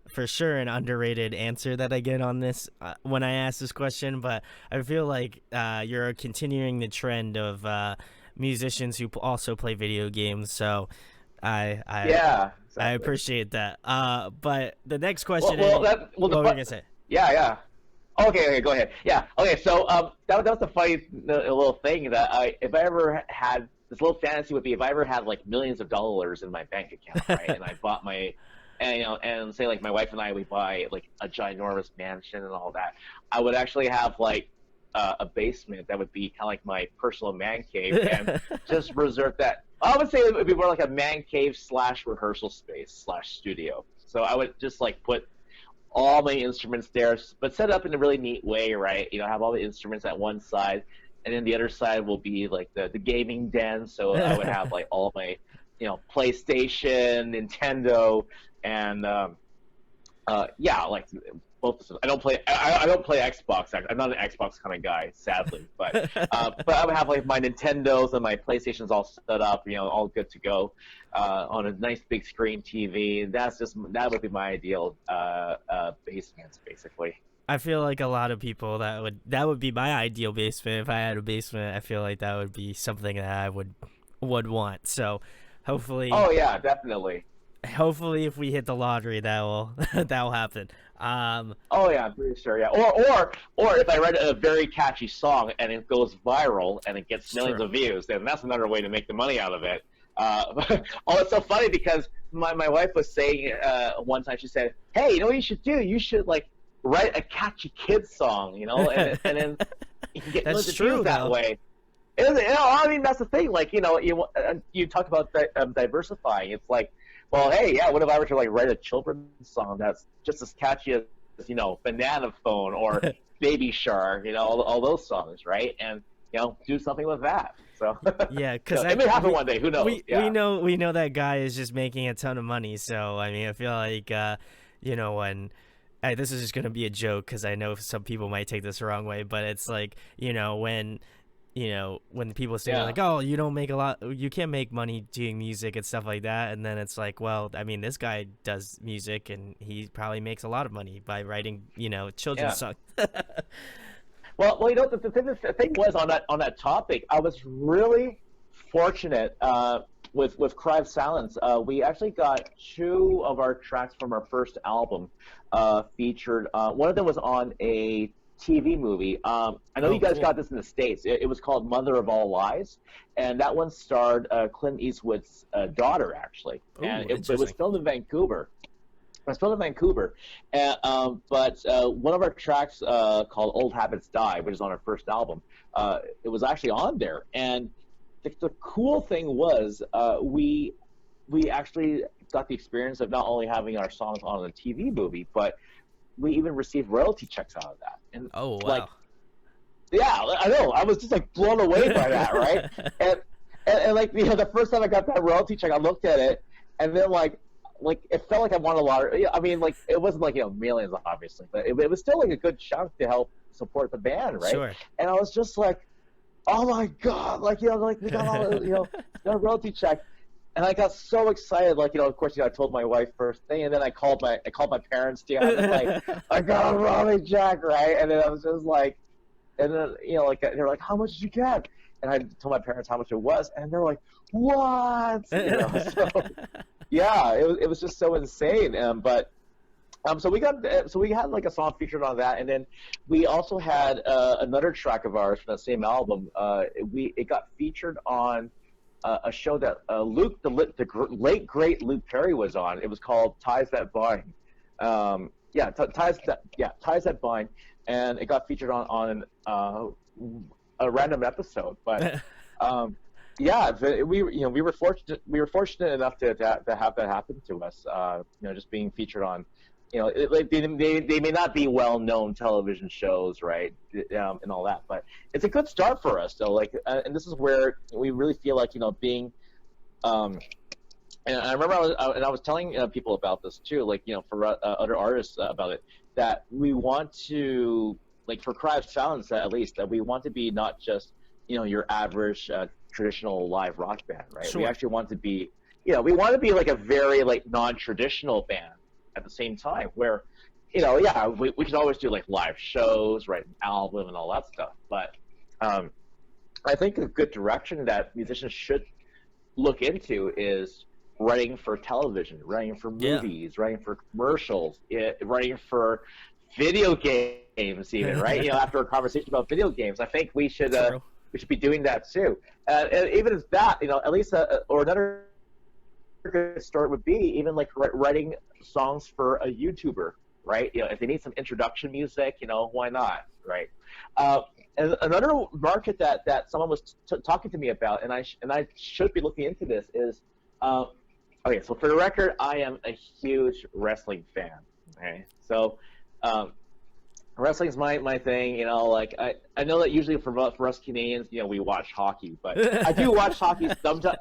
for sure an underrated answer that I get on this when I ask this question, but I feel like you're continuing the trend of musicians who also play video games, so Exactly. I appreciate that. But the next question what were you gonna say? Yeah. Okay, go ahead. Yeah. Okay, so that was the funny little thing that if I ever had this little fantasy would be if I ever had like millions of dollars in my bank account, right? And I bought and say like my wife and I, we buy like a ginormous mansion and all that. I would actually have like a basement that would be kind of like my personal man cave, and just reserve that. I would say it would be more like a man cave / rehearsal space / studio. So I would just like put all my instruments there, but set up in a really neat way, right? Have all the instruments at one side, and then the other side will be like the gaming den. So I would have like all my, PlayStation, Nintendo, and like both of them. I don't play Xbox. I'm not an Xbox kind of guy, sadly. But I would have like my Nintendos and my PlayStations all set up, all good to go, on a nice big screen TV. That would be my ideal basement, basically. I feel like a lot of people that would be my ideal basement. If I had a basement, I feel like that would be something that I would want. So hopefully. Oh yeah, definitely. Hopefully, if we hit the lottery, that will happen. Oh yeah, I'm pretty sure. Yeah, or if I write a very catchy song and it goes viral and it gets millions of views, then that's another way to make the money out of it. It's so funny because my wife was saying one time, she said, "Hey, you know what you should do? You should like write a catchy kids song, and then you can get millions of views that way." I mean, that's the thing. Like, you talk about diversifying. It's like well, hey, yeah, what if I were to like write a children's song that's just as catchy as Banana Phone or Baby Shark, all those songs, right? And do something with that. So Yeah, because it may happen one day. Who knows? we know that guy is just making a ton of money. So I mean, I feel like when this is just gonna be a joke because I know some people might take this the wrong way, but it's like when people say like, oh, you don't make a lot, you can't make money doing music and stuff like that, and then it's like, well, I mean, this guy does music and he probably makes a lot of money by writing children's songs. Well, the thing was on that topic, I was really fortunate with Cry of Silence. We actually got 2 of our tracks from our first album featured. One of them was on a TV movie. I know you guys got this in the States. It was called Mother of All Lies, and that one starred Clint Eastwood's daughter, actually. And it was filmed in Vancouver. But one of our tracks called Old Habits Die, which is on our first album, it was actually on there. And the cool thing was we actually got the experience of not only having our songs on a TV movie, but we even received royalty checks out of that. And yeah, I know. I was just like blown away by that, right? and like the first time I got that royalty check, I looked at it, and then like it felt like I won a lottery. I mean, like it wasn't like millions, obviously, but it was still like a good chunk to help support the band, right? Sure. And I was just like, oh my god, like we got all got a royalty check, and I got so excited. Like of course, I told my wife first thing, and then I called my parents too. I was like, I got a royalty check, right? And then I was just like, and then like they're like, how much did you get? And I told my parents how much it was, and they're like, what? So, yeah, it was just so insane. So we had like a song featured on that, and then we also had another track of ours from that same album. It got featured on a show that the late great Luke Perry was on. It was called Ties That Bind. Ties That Bind, and it got featured on a random episode, but. We were fortunate enough to have that happen to us. Just being featured on, they may not be well-known television shows, right, and all that, but it's a good start for us. So and this is where we really feel like being. And I remember I was telling people about this too, for other artists about it, that we want to for Cry of Silence at least, that we want to be not just your average traditional live rock band, right? Sure. We actually want to be, we want to be like a very non-traditional band at the same time, where, we can always do live shows, write an album and all that stuff. But I think a good direction that musicians should look into is writing for television, writing for movies, writing for commercials, writing for video games, even, right? After a conversation about video games, I think we should. We should be doing that too. And even if that, at least, or another good start would be even writing songs for a YouTuber, right? If they need some introduction music, why not, right? And another market that someone was talking to me about, and I should be looking into this is, okay. So for the record, I am a huge wrestling fan. Okay, so. Wrestling's my thing, I know that usually for us Canadians, we watch hockey, but I do watch hockey sometimes.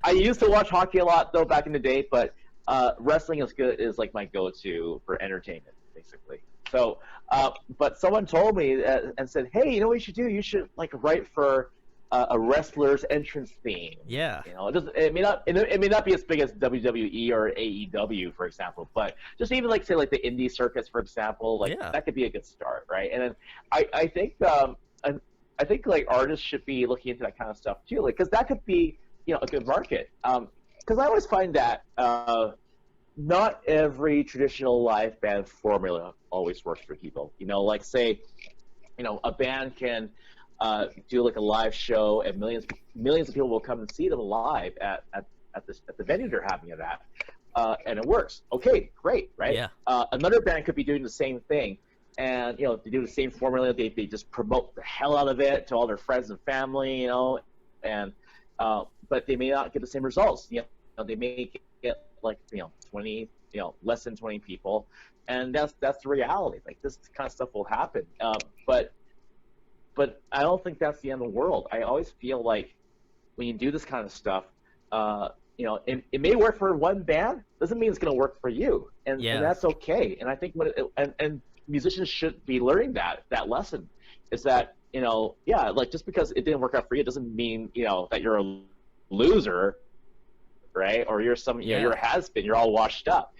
I used to watch hockey a lot though back in the day, but wrestling is my go-to for entertainment, basically. So, but someone told me and said, hey, what you should do? You should write for a wrestler's entrance theme. Yeah. It may not be as big as WWE or AEW, for example, but just even say the indie circuits, for example, that could be a good start, right? And then I think artists should be looking into that kind of stuff too, because that could be a good market. Because I always find that not every traditional live band formula always works for people. Say a band can do a live show, and millions of people will come and see them live at the venue they're having it at, and it works. Okay, great, right? Yeah. Another band could be doing the same thing, and they do the same formula. They just promote the hell out of it to all their friends and family, and but they may not get the same results. They may get like 20, less than 20 people, and that's the reality. Like this kind of stuff will happen. But I don't think that's the end of the world. I always feel like when you do this kind of stuff, it may work for one band, doesn't mean it's going to work for you, and Yeah. that's okay. And I think and musicians should be learning that lesson is that yeah, like just because it didn't work out for you doesn't mean that you're a loser, right? Or you're you're Yeah. a has-been, you're all washed up.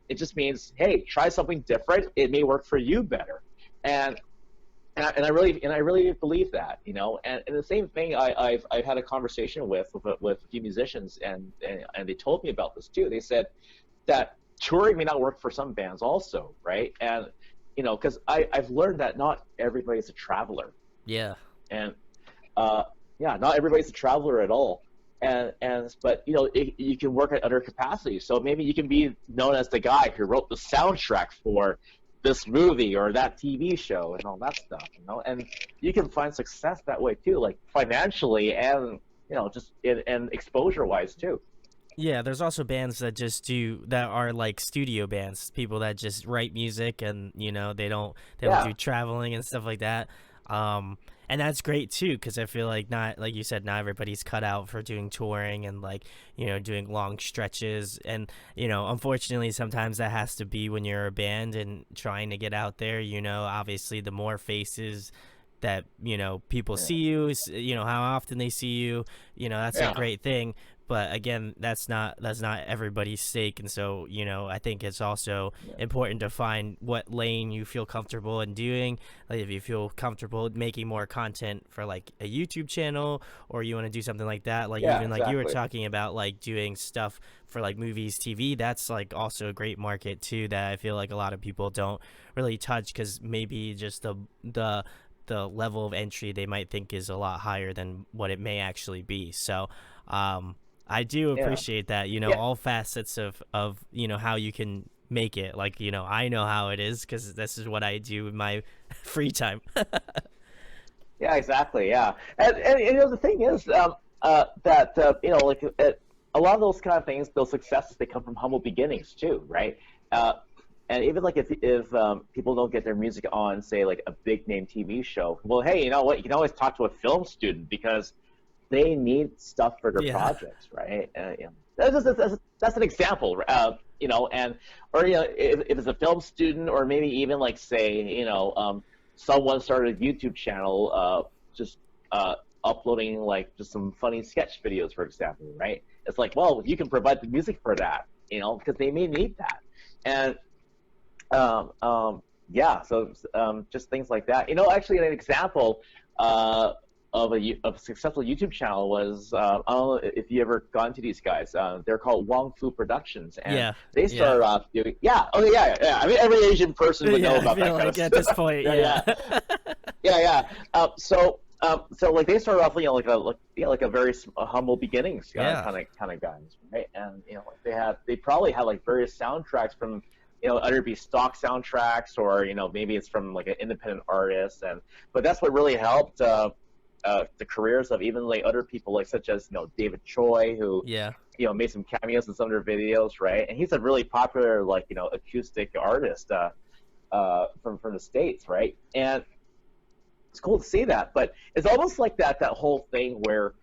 It just means, hey, try something different. It may work for you better, and and I really believe that, and the same thing. I've had a conversation with a few musicians, and they told me about this too. They said that touring may not work for some bands also, right? And because I've learned that not everybody's a traveler, Yeah. and yeah, not everybody's a traveler at all. And but you can work at other capacities. So maybe you can be known as the guy who wrote the soundtrack for this movie or that TV show and all that stuff, and you can find success that way too, like financially and just and exposure wise too. Yeah, there's also bands that are like studio bands, people that just write music and they don't Yeah, do traveling and stuff like that. Um and that's great too cuz I feel like not like you said not everybody's cut out for doing touring and like, doing long stretches and unfortunately sometimes that has to be when you're a band and trying to get out there, obviously the more faces that people yeah, see you, how often they see you, that's a yeah, great thing. But again, that's not everybody's stake, and so I think it's also yeah, important to find what lane you feel comfortable in doing. Like if you feel comfortable making more content for like a YouTube channel, or you want to do something like that, like yeah, even like you were exactly. talking about like doing stuff for like movies, TV, that's like also a great market too that I feel like a lot of people don't really touch because maybe just the level of entry they might think is a lot higher than what it may actually be. So I do Yeah, appreciate that, yeah, all facets of how you can make it. Like, I know how it is because this is what I do in my free time. yeah, exactly. Yeah, and the thing is that like a lot of those kind of things, those successes, they come from humble beginnings too, right? Uh, and even like if people don't get their music on, say, like a big name TV show, well, hey, you know what? You can always talk to a film student because they need stuff for their Yeah. projects, right? That's an example, and or if it's a film student, or maybe even like say, someone started a YouTube channel, just uploading like just some funny sketch videos, for example, right? It's like, well, you can provide the music for that, because they may need that, and um, um, yeah, so just things like that. Actually, an example uh, of a successful YouTube channel was I don't know if you ever gone to these guys. They're called Wong Fu Productions, and Yeah. they Yeah. started off doing yeah. I mean, every Asian person would know Yeah, I about feel that kind of like at this stuff. point, Yeah, yeah. yeah, yeah. So like they started off, like a very humble beginnings Yeah. kind of guys, right? And like they probably had like various soundtracks from, either be stock soundtracks or maybe it's from like an independent artist, and but that's what really helped the careers of even like other people, like such as David Choi, who Yeah. made some cameos in some of their videos, right? And he's a really popular like acoustic artist from the States, right? And it's cool to see that, but it's almost like that whole thing where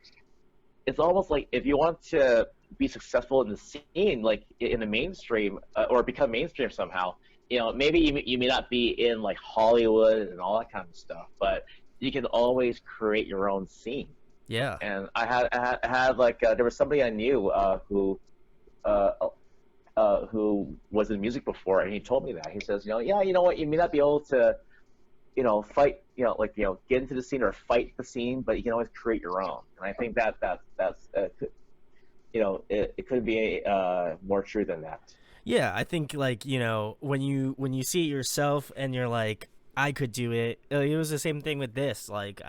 it's almost like if you want to be successful in the scene, like in the mainstream, or become mainstream somehow, maybe you may not be in like Hollywood and all that kind of stuff, but you can always create your own scene. Yeah. And I had like there was somebody I knew uh, who was in music before, and he told me that. He says, yeah, you know what, you may not be able to fight, like, get into the scene or fight the scene, but you can always create your own. And I think that's it could be more true than that. Yeah, I think like when you see it yourself and you're like, I could do it. It was the same thing with this. Like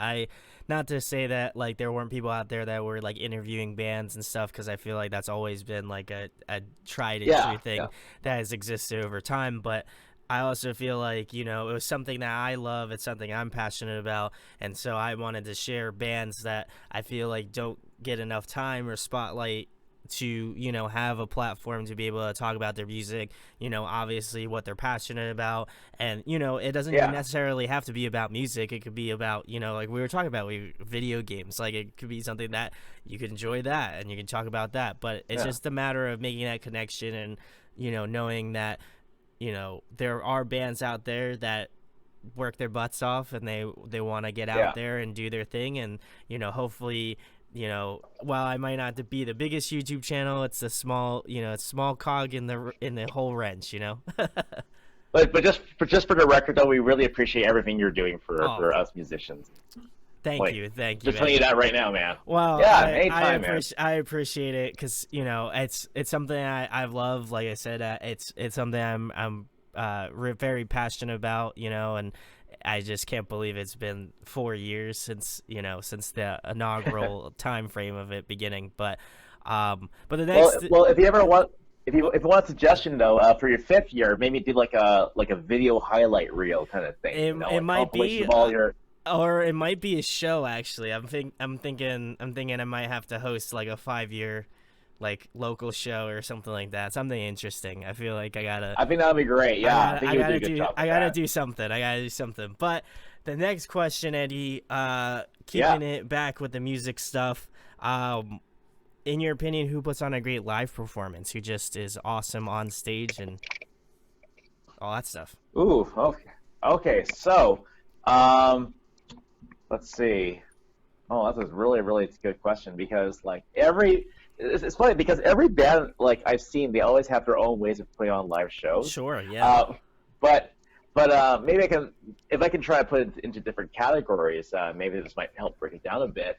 not to say that like there weren't people out there that were like interviewing bands and stuff because I feel like that's always been like a tried and Yeah, true thing yeah, that has existed over time. But I also feel like it was something that I love. It's something I'm passionate about, and so I wanted to share bands that I feel like don't get enough time or spotlight to have a platform to be able to talk about their music, obviously what they're passionate about. And it doesn't even Yeah, necessarily have to be about music. It could be about like we were talking about, video games. Like it could be something that you could enjoy, that and you can talk about that, but it's yeah, just a matter of making that connection, and knowing that there are bands out there that work their butts off, and they want to get out yeah. there and do their thing. And hopefully, while I might not be the biggest YouTube channel, it's a small, it's small cog in the whole wrench, But just for the record, though, we really appreciate everything you're doing Oh, for us musicians. thank Like, you, thank you, just telling you Eddie. that right now, man. Well, Yeah, I anytime, man. appreciate it, because it's something I've loved. Like I said, it's something I'm very passionate about, and I just can't believe it's been 4 years since the inaugural time frame of it beginning. But the next, Well, if you ever want, if you want a suggestion though, for your fifth year, maybe do like a video highlight reel kind of thing. it Like might compilation be. of all your. Or it might be a show, actually. I'm thinking I might have to host like a 5 year like local show or something like that. Something interesting. I feel like I gotta I think that would be great. I Yeah, I gotta think I you would do gotta a good do job I with gotta that. do something. I gotta do something. But the next question, Eddie, Yeah. keeping it back with the music stuff, in your opinion, who puts on a great live performance? Who just is awesome on stage and all that stuff? Ooh. Okay. Okay. So, um, let's see. Oh, that's a really, really good question because like it's funny because every band like I've seen, they always have their own ways of putting on live shows. Sure, yeah. Uh, but maybe I can if I can try to put it into different categories. Maybe this might help break it down a bit.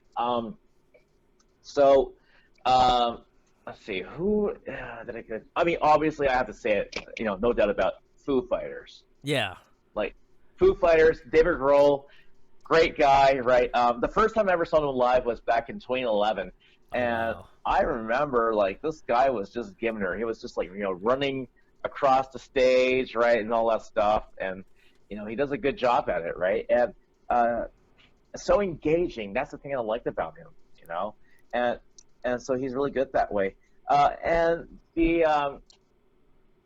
So, um, let's see who did I get. I mean, obviously I have to say it. No doubt about Foo Fighters. Yeah. Like Foo Fighters, David Grohl, great guy, right? The first time I ever saw him live was back in 2011, Oh, and wow. I remember like this guy was just giving her. He was just like running across the stage, right, and all that stuff, and he does a good job at it, right? And uh, so engaging. That's the thing I liked about him, and so he's really good that way. And the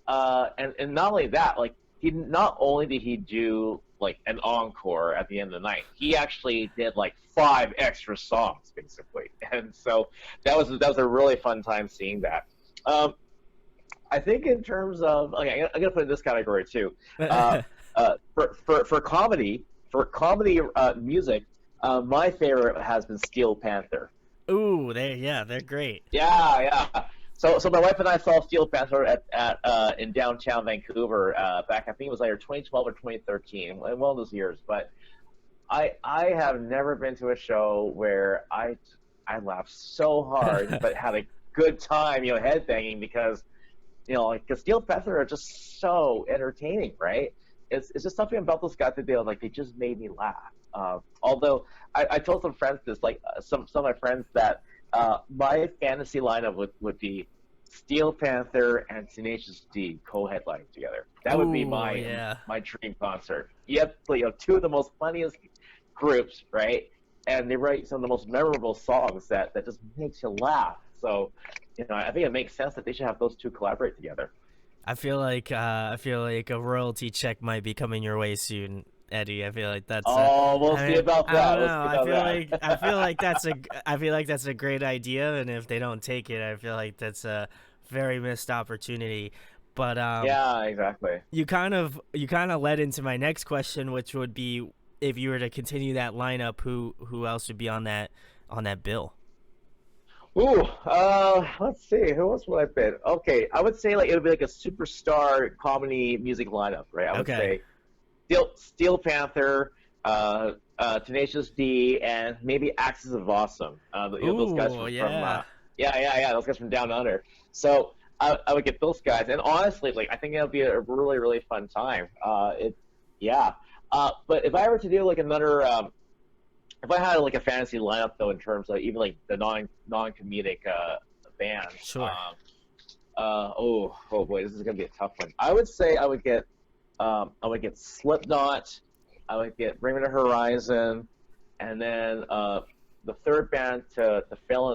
and not only that, like he not only did he do like an encore at the end of the night, he actually did like 5 extra songs basically, and so that was a really fun time seeing that. I think in terms of okay, I'm gonna put in this category too. For comedy music, my favorite has been Steel Panther. Ooh, they're great. Yeah, yeah. So my wife and I saw Steel Panther at in downtown Vancouver back I think it was either 2012 or 2013, one of those years. But I have never been to a show where I laughed so hard but had a good time, headbanging because like the Steel Panther are just so entertaining, right? It's just something about those guys that they just made me laugh. Although I told some friends this, like some of my friends that my fantasy lineup would be Steel Panther and Tenacious D co-headlining together. That would be Ooh, yeah. my dream concert. You have two of the most funniest groups, right? And they write some of the most memorable songs that just makes you laugh. So, I think it makes sense that they should have those two collaborate together. I feel like a royalty check might be coming your way soon, Eddie. I feel like that's Oh, we'll I see mean, about I that. don't We'll know. see about that. I feel like that's a great idea, and if they don't take it, I feel like that's a very missed opportunity. But Yeah, exactly. you kind of led into my next question, which would be, if you were to continue that lineup, who else would be on that bill? Ooh, let's see. Who else would I pick? Okay, I would say like it would be like a superstar comedy music lineup, right? I would Okay. say Steel Panther, Tenacious D, and maybe Axis of Awesome. Those guys Ooh, from yeah. yeah, those guys from Down Under. So I would get those guys, and honestly, like I think it'll be a really really fun time. Yeah. But if I were to do like another if I had like a fantasy lineup though, in terms of even like the non comedic bands, Sure. oh boy, this is gonna be a tough one. I would say I would get Slipknot, I would get Bring Me the Horizon, and then the third band to fill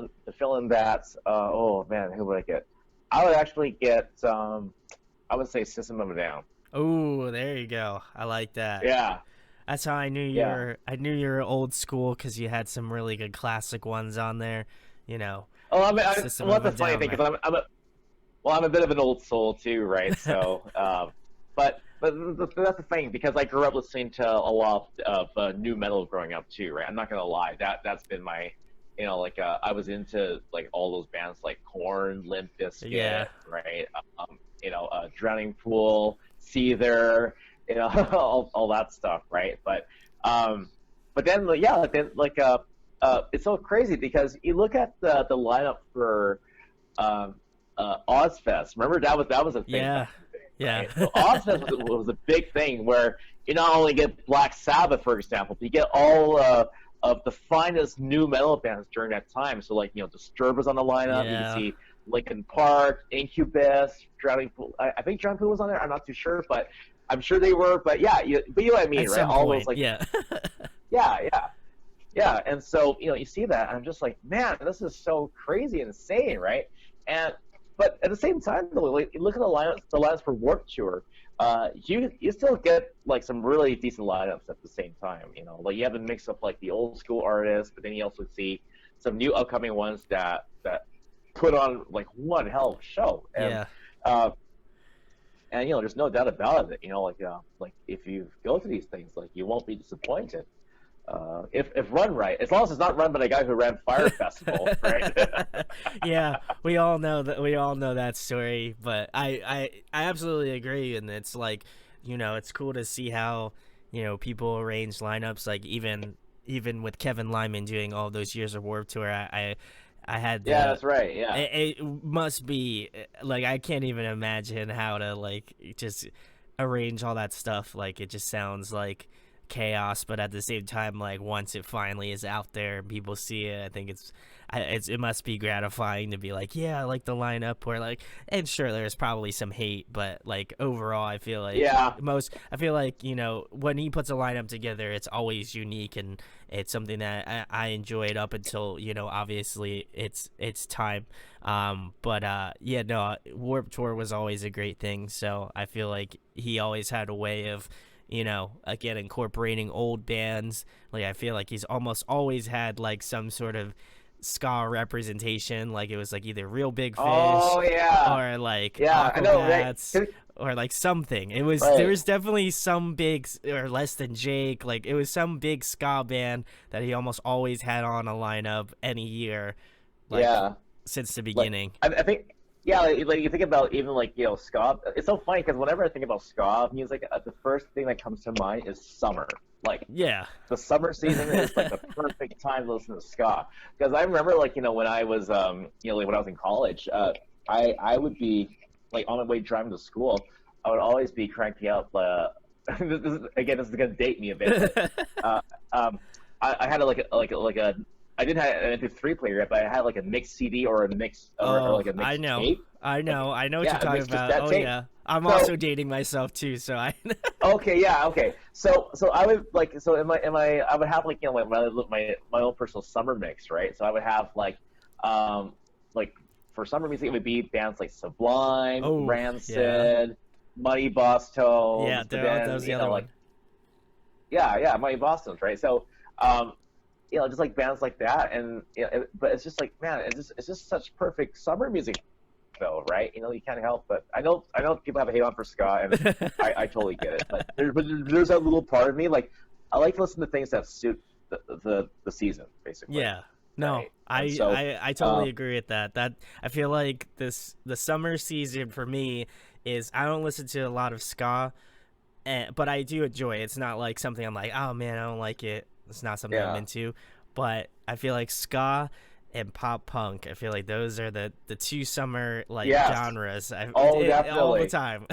in that. Oh man, who would I get? I would actually get. I would say System of a Down. Oh, there you go. I like that. Yeah, That's how I knew you yeah. were. I knew you were old school because you had some really good classic ones on there. You know, Oh, System well, of a that's the funny Down. thing because I'm a bit of an old soul too, right? So, but that's the thing because I grew up listening to a lot of new metal growing up too, right? I'm not gonna lie, that's been my, like I was into like all those bands like Korn, Limp Yeah, Bizkit, right? Drowning Pool, Seether, all that stuff, right? Um, but then yeah, it's so crazy because you look at the lineup for um, Ozfest. Remember that was a thing yeah, back in the day, yeah, right? So Ozfest was a big thing where you not only get Black Sabbath, for example, but you get all of the finest new metal bands during that time. So like Disturbed was on the lineup. You can yeah. see Linkin Park, Incubus, Drowning Pool. I think Drowning Pool was on there. I'm not too sure, but I'm sure they were. But yeah, but you know what I mean, At right? some All those point, like yeah, yeah, yeah. Yeah, and so you see that, and I'm just like, man, this is so crazy, insane, right? And but at the same time, though, like, you look at the lineups for Warped Tour. You still get like some really decent lineups at the same time. Like you have a mix of like the old school artists, but then you also see some new upcoming ones that put on like one hell of a show. And yeah. uh, there's no doubt about it. Like if you go to these things, like you won't be disappointed. If run right, as long as it's not run by the guy who ran Fire Festival, right? Yeah, we all know that. We all know that story, but I absolutely agree, and it's like, it's cool to see how people arrange lineups. Like even with Kevin Lyman doing all those years of Warped Tour, I had Yeah, the. that's right. Yeah, It must be like I can't even imagine how to like just arrange all that stuff. Like it just sounds like chaos, but at the same time, like once it finally is out there and people see it, I think it must be gratifying to be like, yeah, I like the lineup. Or like, and sure, there's probably some hate, but like overall, yeah, I feel like when he puts a lineup together, it's always unique and it's something that I enjoyed up until obviously it's time. But yeah, no, Warped Tour was always a great thing. So I feel like he always had a way of again, incorporating old bands. Like, I feel like he's almost always had, like, some sort of ska representation. Like, it was, like, either Real Big Fish oh yeah, or, like, yeah. I know, right? Aquabats or, like, something. There Right. was definitely some big, or Less Than Jake. Like, it was some big ska band that he almost always had on a lineup any year, like, Yeah. since the Like beginning. I think yeah, like you think about even like ska. It's so funny because whenever I think about ska music, the first thing that comes to mind is summer. Like Yeah. the summer season is like the perfect time to listen to ska. Because I remember like when I was like when I was in college, I would be like on my way driving to school, I would always be cranking up. This is gonna date me a bit, but um, I had like a I didn't have an MP3 player yet, but I had like a mixed CD or a mix or Oh, like a I mixed know. tape. I know what Yeah, you're a talking mixed about. cassette Oh tape. yeah. I'm So also dating myself too, so I okay, yeah, okay. So I would like in my I would have like my own personal summer mix, right? So I would have like for summer music it would be bands like Sublime, Oh, yeah. Rancid, Muddy Boss Yeah, Tones, but that then was the other like one. yeah, Muddy Boss Tones, right? So just like bands like that, and but it's just like man, it's just such perfect summer music though, right? You can't help but I know people have a hate on for ska, and I totally get it. But there's that little part of me like I like to listen to things that suit the season basically, Yeah. No, right? And so I uh, totally agree with that. That I feel like the summer season for me is I don't listen to a lot of ska, but I do enjoy it. It's not like something I'm like, oh man, I don't like it. It's not something I'm yeah, into. But I feel like ska and pop punk. I feel like those are the two summer like yes, genres. oh All the definitely. time.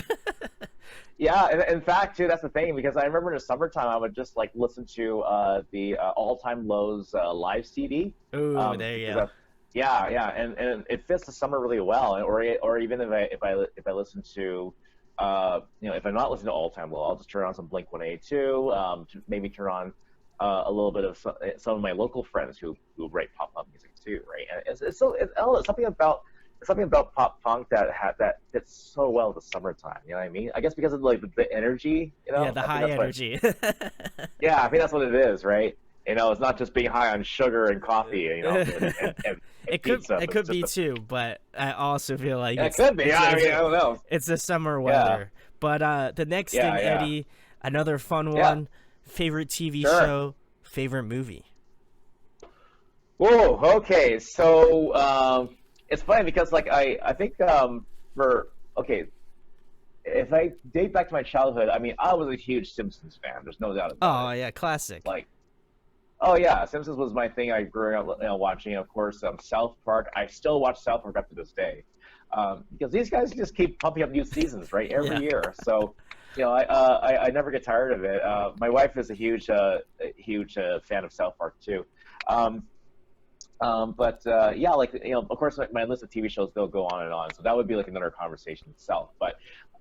Yeah, in fact, too, that's the thing because I remember in the summertime I would just like listen to the All Time Lows live CD, Ooh, there you because go. yeah, and it fits the summer really well. Or even if I listen to if I'm not listening to All Time Low, I'll just turn on some Blink 182, maybe turn on a little bit of some of my local friends who write pop punk music too, right? And it's so I don't know, something about pop punk that fits so well the summertime. You know what I mean? I guess because of like the energy. You Yeah, know, the I think high that's what. energy. Yeah, I think that's what it is, right? You know, it's not just being high on sugar and coffee, you know, and pizza, It but it's could just be too, but I also feel like it could be. I mean, I don't know. it's the summer Yeah, weather. But the next yeah, thing, yeah, Eddie, another fun yeah. one. Favorite TV Sure. show, favorite movie. Whoa. Okay. So it's funny because like I think for okay, if I date back to my childhood, I mean, I was a huge Simpsons fan. There's no doubt about Oh it. yeah, classic. Like, oh yeah, Simpsons was my thing. I grew up, watching. Of course, South Park. I still watch South Park up to this day, because these guys just keep pumping up new seasons, right, every Yeah. year. So, I never get tired of it. My wife is a huge fan of South Park too. Um, but yeah, like of course, my list of TV shows they'll go on and on. So that would be like another conversation itself. But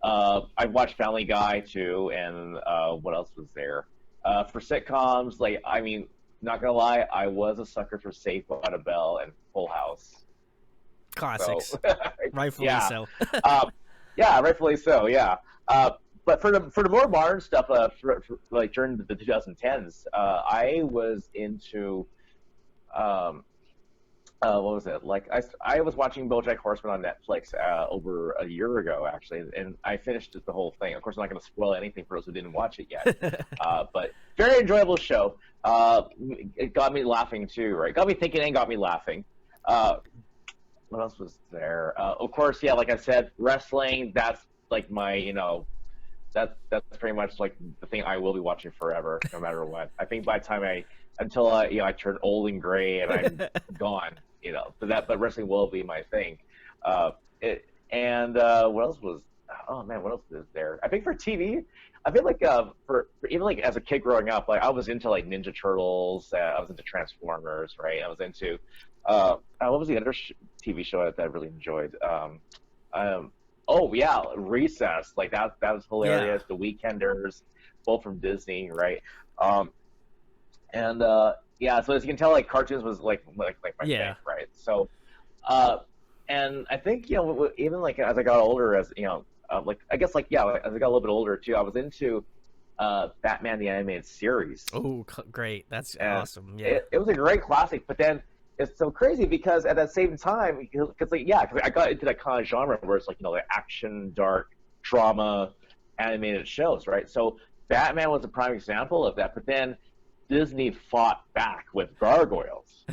I've watched Family Guy too, and what else was there? For sitcoms, like I mean, not gonna lie, I was a sucker for Saved by the Bell and Full House. So Classics. Rightfully yeah, so. um, yeah, rightfully so. Yeah. But for the more modern stuff, like during the 2010s, I was into um, what was it? Like I was watching BoJack Horseman on Netflix over a year ago, actually, and I finished the whole thing. Of course, I'm not going to spoil anything for those who didn't watch it yet. But very enjoyable show. It got me laughing too, right? Got me thinking and got me laughing. What else was there? Of course, yeah, like I said, wrestling. That's like my, that's pretty much like the thing I will be watching forever, no matter what. I think by the time until I turn old and gray and I'm gone, but wrestling will be my thing. And what else was? Oh man, what else is there? I think for TV, I feel like for even like as a kid growing up, like I was into like Ninja Turtles, I was into Transformers, right? I was into what was the other TV show that I really enjoyed? Um, oh yeah, Recess, like that was Yeah. hilarious. The Weekenders, both from Disney, right? Um, and yeah, so as you can tell, like cartoons was like my thing, Yeah. right? So uh, and I think even like as I got older, as like I guess like yeah, as I got a little bit older too, I was into Batman the Animated Series, Oh, great. That's and awesome. Yeah. it was a great classic. But then it's so crazy because at that same time, because like yeah, cause I got into that kind of genre where it's like like action, dark, drama, animated shows, right? So Batman was a prime example of that. But then Disney fought back with Gargoyles,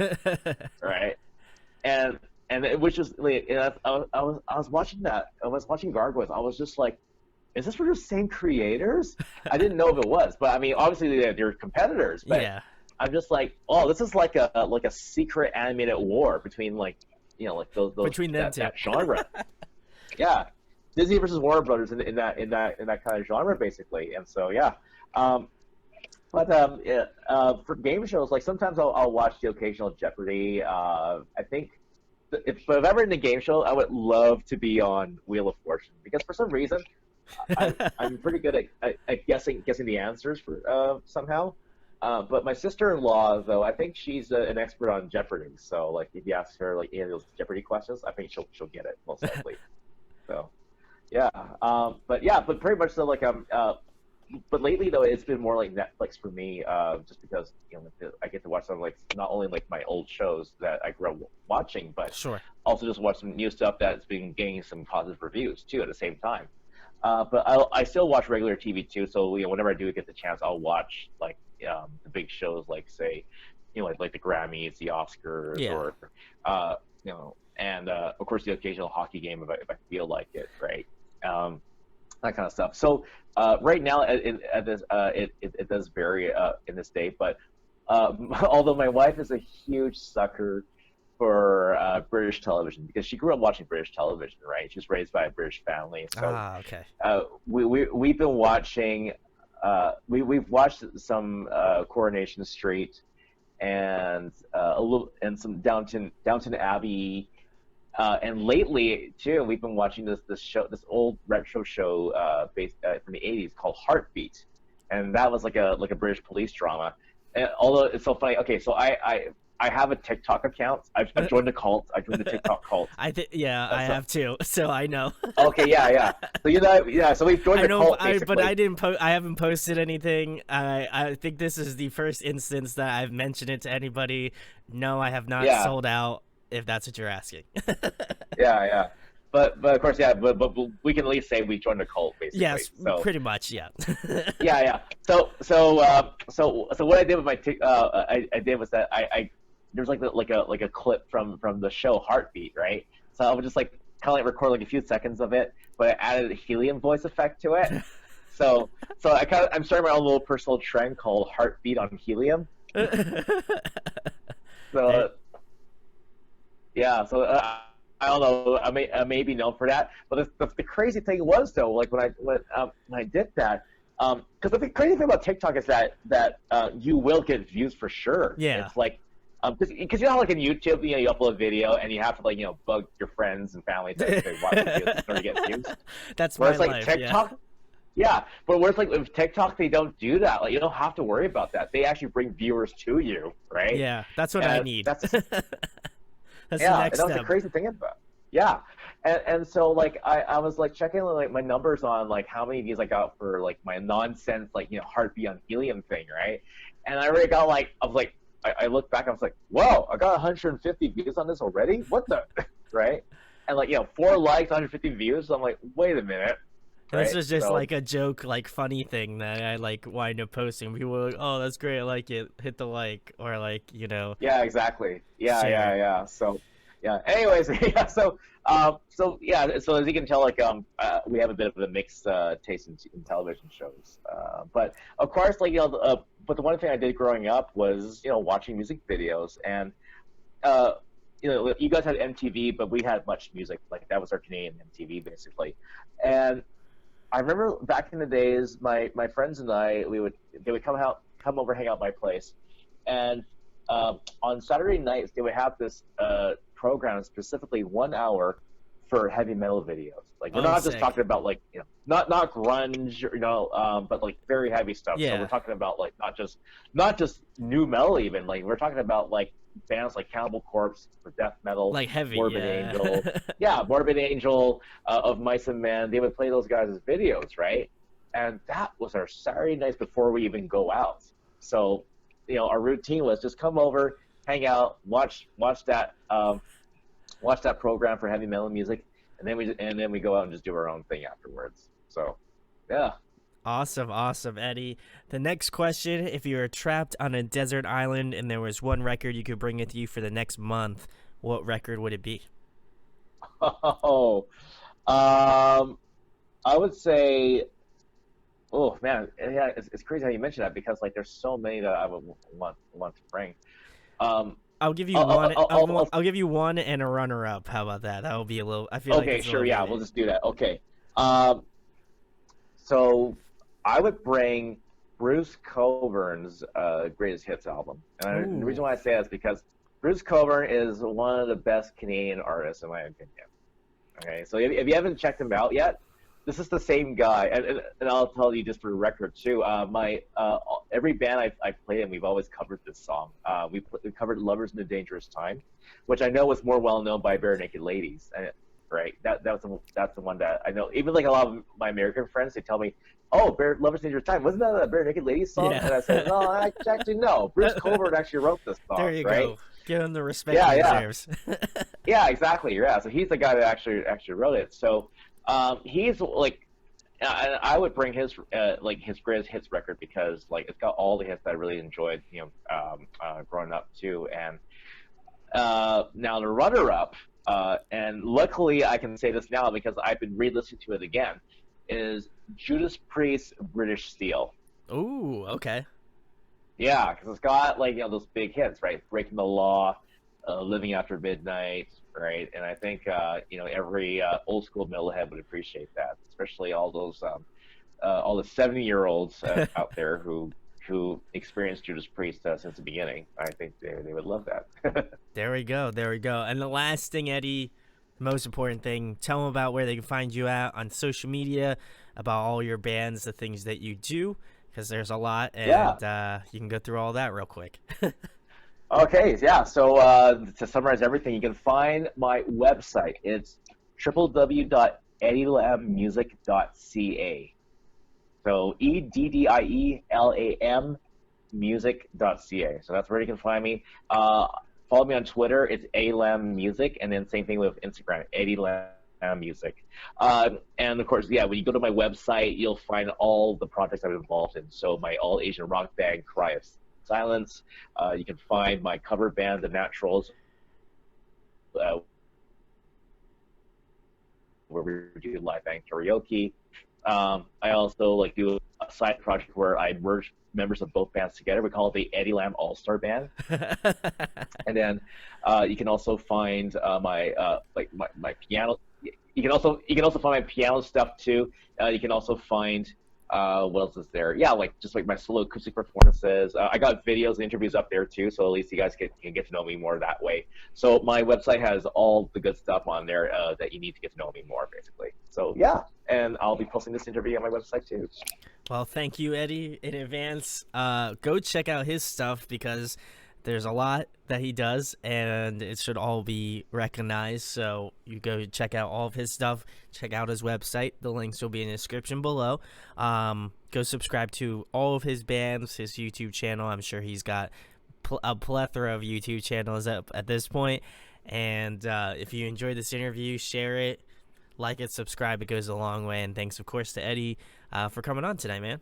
right? And which is like, I was watching that. I was watching Gargoyles. I was just like, is this for the same creators? I didn't know if it was, but I mean, obviously they're competitors. But Yeah. I'm just like, oh, this is like a secret animated war between like like those Between them two. that genre. Yeah, Disney versus Warner Brothers in that kind of genre basically. And so yeah, um, but yeah, for game shows, like sometimes I'll watch the occasional Jeopardy. I think if I'm ever in a game show, I would love to be on Wheel of Fortune because for some reason I'm pretty good at guessing the answers for somehow. But my sister-in-law, though, I think she's an expert on Jeopardy. So like if you ask her like any of those Jeopardy questions, I think she'll get it most likely. So yeah, but pretty much so like but lately though it's been more like Netflix for me, just because I get to watch some like not only like my old shows that I grew up watching, but Sure. also just watch some new stuff that's been getting some positive reviews too at the same time. But I still watch regular TV too, so whenever I do get the chance, I'll watch like the big shows like say like the Grammys, the Oscars, Yeah. or and of course the occasional hockey game if I feel like it, right? That kind of stuff. So right now, it does vary in this day, but although my wife is a huge sucker for British television because she grew up watching British television, right? She was raised by a British family, so Ah, okay. we've been watching. We've watched some Coronation Street and some Downton Abbey. And lately too, we've been watching this old retro show based from the '80s called Heartbeat, and that was like a British police drama. And although it's so funny. Okay, so I have a TikTok account. I've joined the cult. I joined the TikTok cult. Yeah, I So have too, so I know. okay, yeah, yeah. So yeah. So we've joined I the know, cult but basically. I haven't posted anything. I think this is the first instance that I've mentioned it to anybody. No, I have not Yeah, sold out. If that's what you're asking. yeah, yeah. But of course, yeah. But we can at least say we joined the cult basically. Yes, So pretty much. Yeah. yeah, yeah. So what I did with my I did was that I there's like a clip from the show Heartbeat, right? So I would just like kind of like record like a few seconds of it, but I added a helium voice effect to it. So I'm starting my own little personal trend called Heartbeat on Helium. There- So yeah, so I don't know. I may be known for that, but the crazy thing was though, like when I did that, because the crazy thing about TikTok is that you will get views for sure. yeah. It's like because you know how like in YouTube, you upload a video and you have to like bug your friends and family to watch the video in order to get views. That's my Whereas like life. Yeah. TikTok, yeah, but whereas like with TikTok they don't do that. Like you don't have to worry about that. They actually bring viewers to you, right? Yeah, that's what I And need. that's That's the yeah, and next that was the step. crazy thing about yeah. And so like I was like checking like my numbers on like how many views I got for like my nonsense like heartbeat on helium thing, right? And I already got like I was like I looked back, I was like, whoa, I got 150 views on this already? What the right? And like 4 likes, 150 views. So I'm like, wait a minute, This right? was just So like a joke, like funny thing that I like wind up posting. People were like, "Oh, that's great, I like it. Hit the like," or like yeah, exactly. Yeah, share. yeah, yeah. So, yeah. Anyways, yeah. So yeah. So as you can tell, like we have a bit of a mixed taste in television shows. But of course, like but the one thing I did growing up was watching music videos, and uh, you guys had MTV, but we had Much Music. Like that was our Canadian MTV basically, and I remember back in the days, my friends and I, they would come over, hang out at my place, and on Saturday nights they would have this program specifically 1 hour for heavy metal videos. Like we're Oh, not just sick. talking about like not grunge, but like very heavy stuff. So we're Yeah, talking about like not just new metal even. Like we're talking about like bands like Cannibal Corpse for death metal, like heavy. Morbid Yeah. Angel, yeah, Morbid Angel, of Mice and Men. They would play those guys' videos, right? And that was our Saturday nights before we even go out. So, our routine was just come over, hang out, watch that program for heavy metal music, and then we go out and just do our own thing afterwards. So, yeah. Awesome, awesome, Eddie. The next question: if you were trapped on a desert island and there was one record you could bring with you for the next month, what record would it be? Oh, um, I would say, oh man, yeah, it's crazy how you mention that because like there's so many that I would want to bring. Um, I'll give you I'll, one. I'll, I'll, I'll, I'll give you one and a runner-up. How about that? That will be a little. I feel like okay, it's a little sure, yeah, we'll easy. just do that. Okay. Um, so I would bring Bruce Coburn's greatest hits album, and the reason Ooh. why I say that is because Bruce Coburn is one of the best Canadian artists in my opinion. Okay, so if you haven't checked him out yet, this is the same guy, and I'll tell you just for the record too. My every band I've played in, we've always covered this song. We covered "Lovers in a Dangerous Time," which I know was more well known by Bare Naked Ladies, right? That's the one that I know. Even like a lot of my American friends, they tell me, "Oh, Lovers in a Dangerous Time, wasn't that a Bare Naked Ladies song?" Yeah. And I said, "No, actually no. Bruce Coburn actually wrote this There song, you right?" go. Give him the respect Yeah, he yeah. deserves. Yeah, exactly. Yeah, so he's the guy that actually wrote it. So he's like, I would bring his like his greatest hits record because like it's got all the hits that I really enjoyed, growing up too. And now the runner-up, and luckily I can say this now because I've been re-listening to it again, is Judas Priest's British Steel. Ooh, okay. Yeah, because it's got like those big hits, right? Breaking the Law, Living After Midnight, right? And I think every old school metalhead would appreciate that, especially all the 70-year-olds out there who experienced Judas Priest since the beginning. I think they would love that. There we go. There we go. And the last thing, Eddie, the most important thing, tell them about where they can find you at on social media, about all your bands, the things that you do, because there's a lot, Yeah. and you can go through all that real quick. Okay, yeah. So to summarize everything, you can find my website. It's www.eddielammusic.ca. So eddielam music.ca. So that's where you can find me. Follow me on Twitter. It's Eddie Lam Music, and then same thing with Instagram, Eddie Lam Music. And of course, yeah, when you go to my website, you'll find all the projects I'm involved in. So my all Asian rock band, Cry of Silence. You can find my cover band, The Naturals, uh, where we do live band karaoke. I also like do a side project where I merge members of both bands together. We call it the Eddie Lam All Star Band. And then you can also find my piano. You can also find my piano stuff too. You can also find what else is there? Yeah, like just like my solo acoustic performances. I got videos and interviews up there too, so at least you guys can get to know me more that way. So my website has all the good stuff on there that you need to get to know me more, basically. So yeah, and I'll be posting this interview on my website too. Well, thank you, Eddie, in advance. Go check out his stuff because there's a lot that he does, and it should all be recognized. So you go check out all of his stuff. Check out his website. The links will be in the description below. Go subscribe to all of his bands, his YouTube channel. I'm sure he's got a plethora of YouTube channels up at this point. And if you enjoyed this interview, share it, like it, subscribe. It goes a long way. And thanks, of course, to Eddie for coming on tonight, man.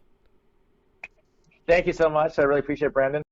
Thank you so much. I really appreciate it, Brandon.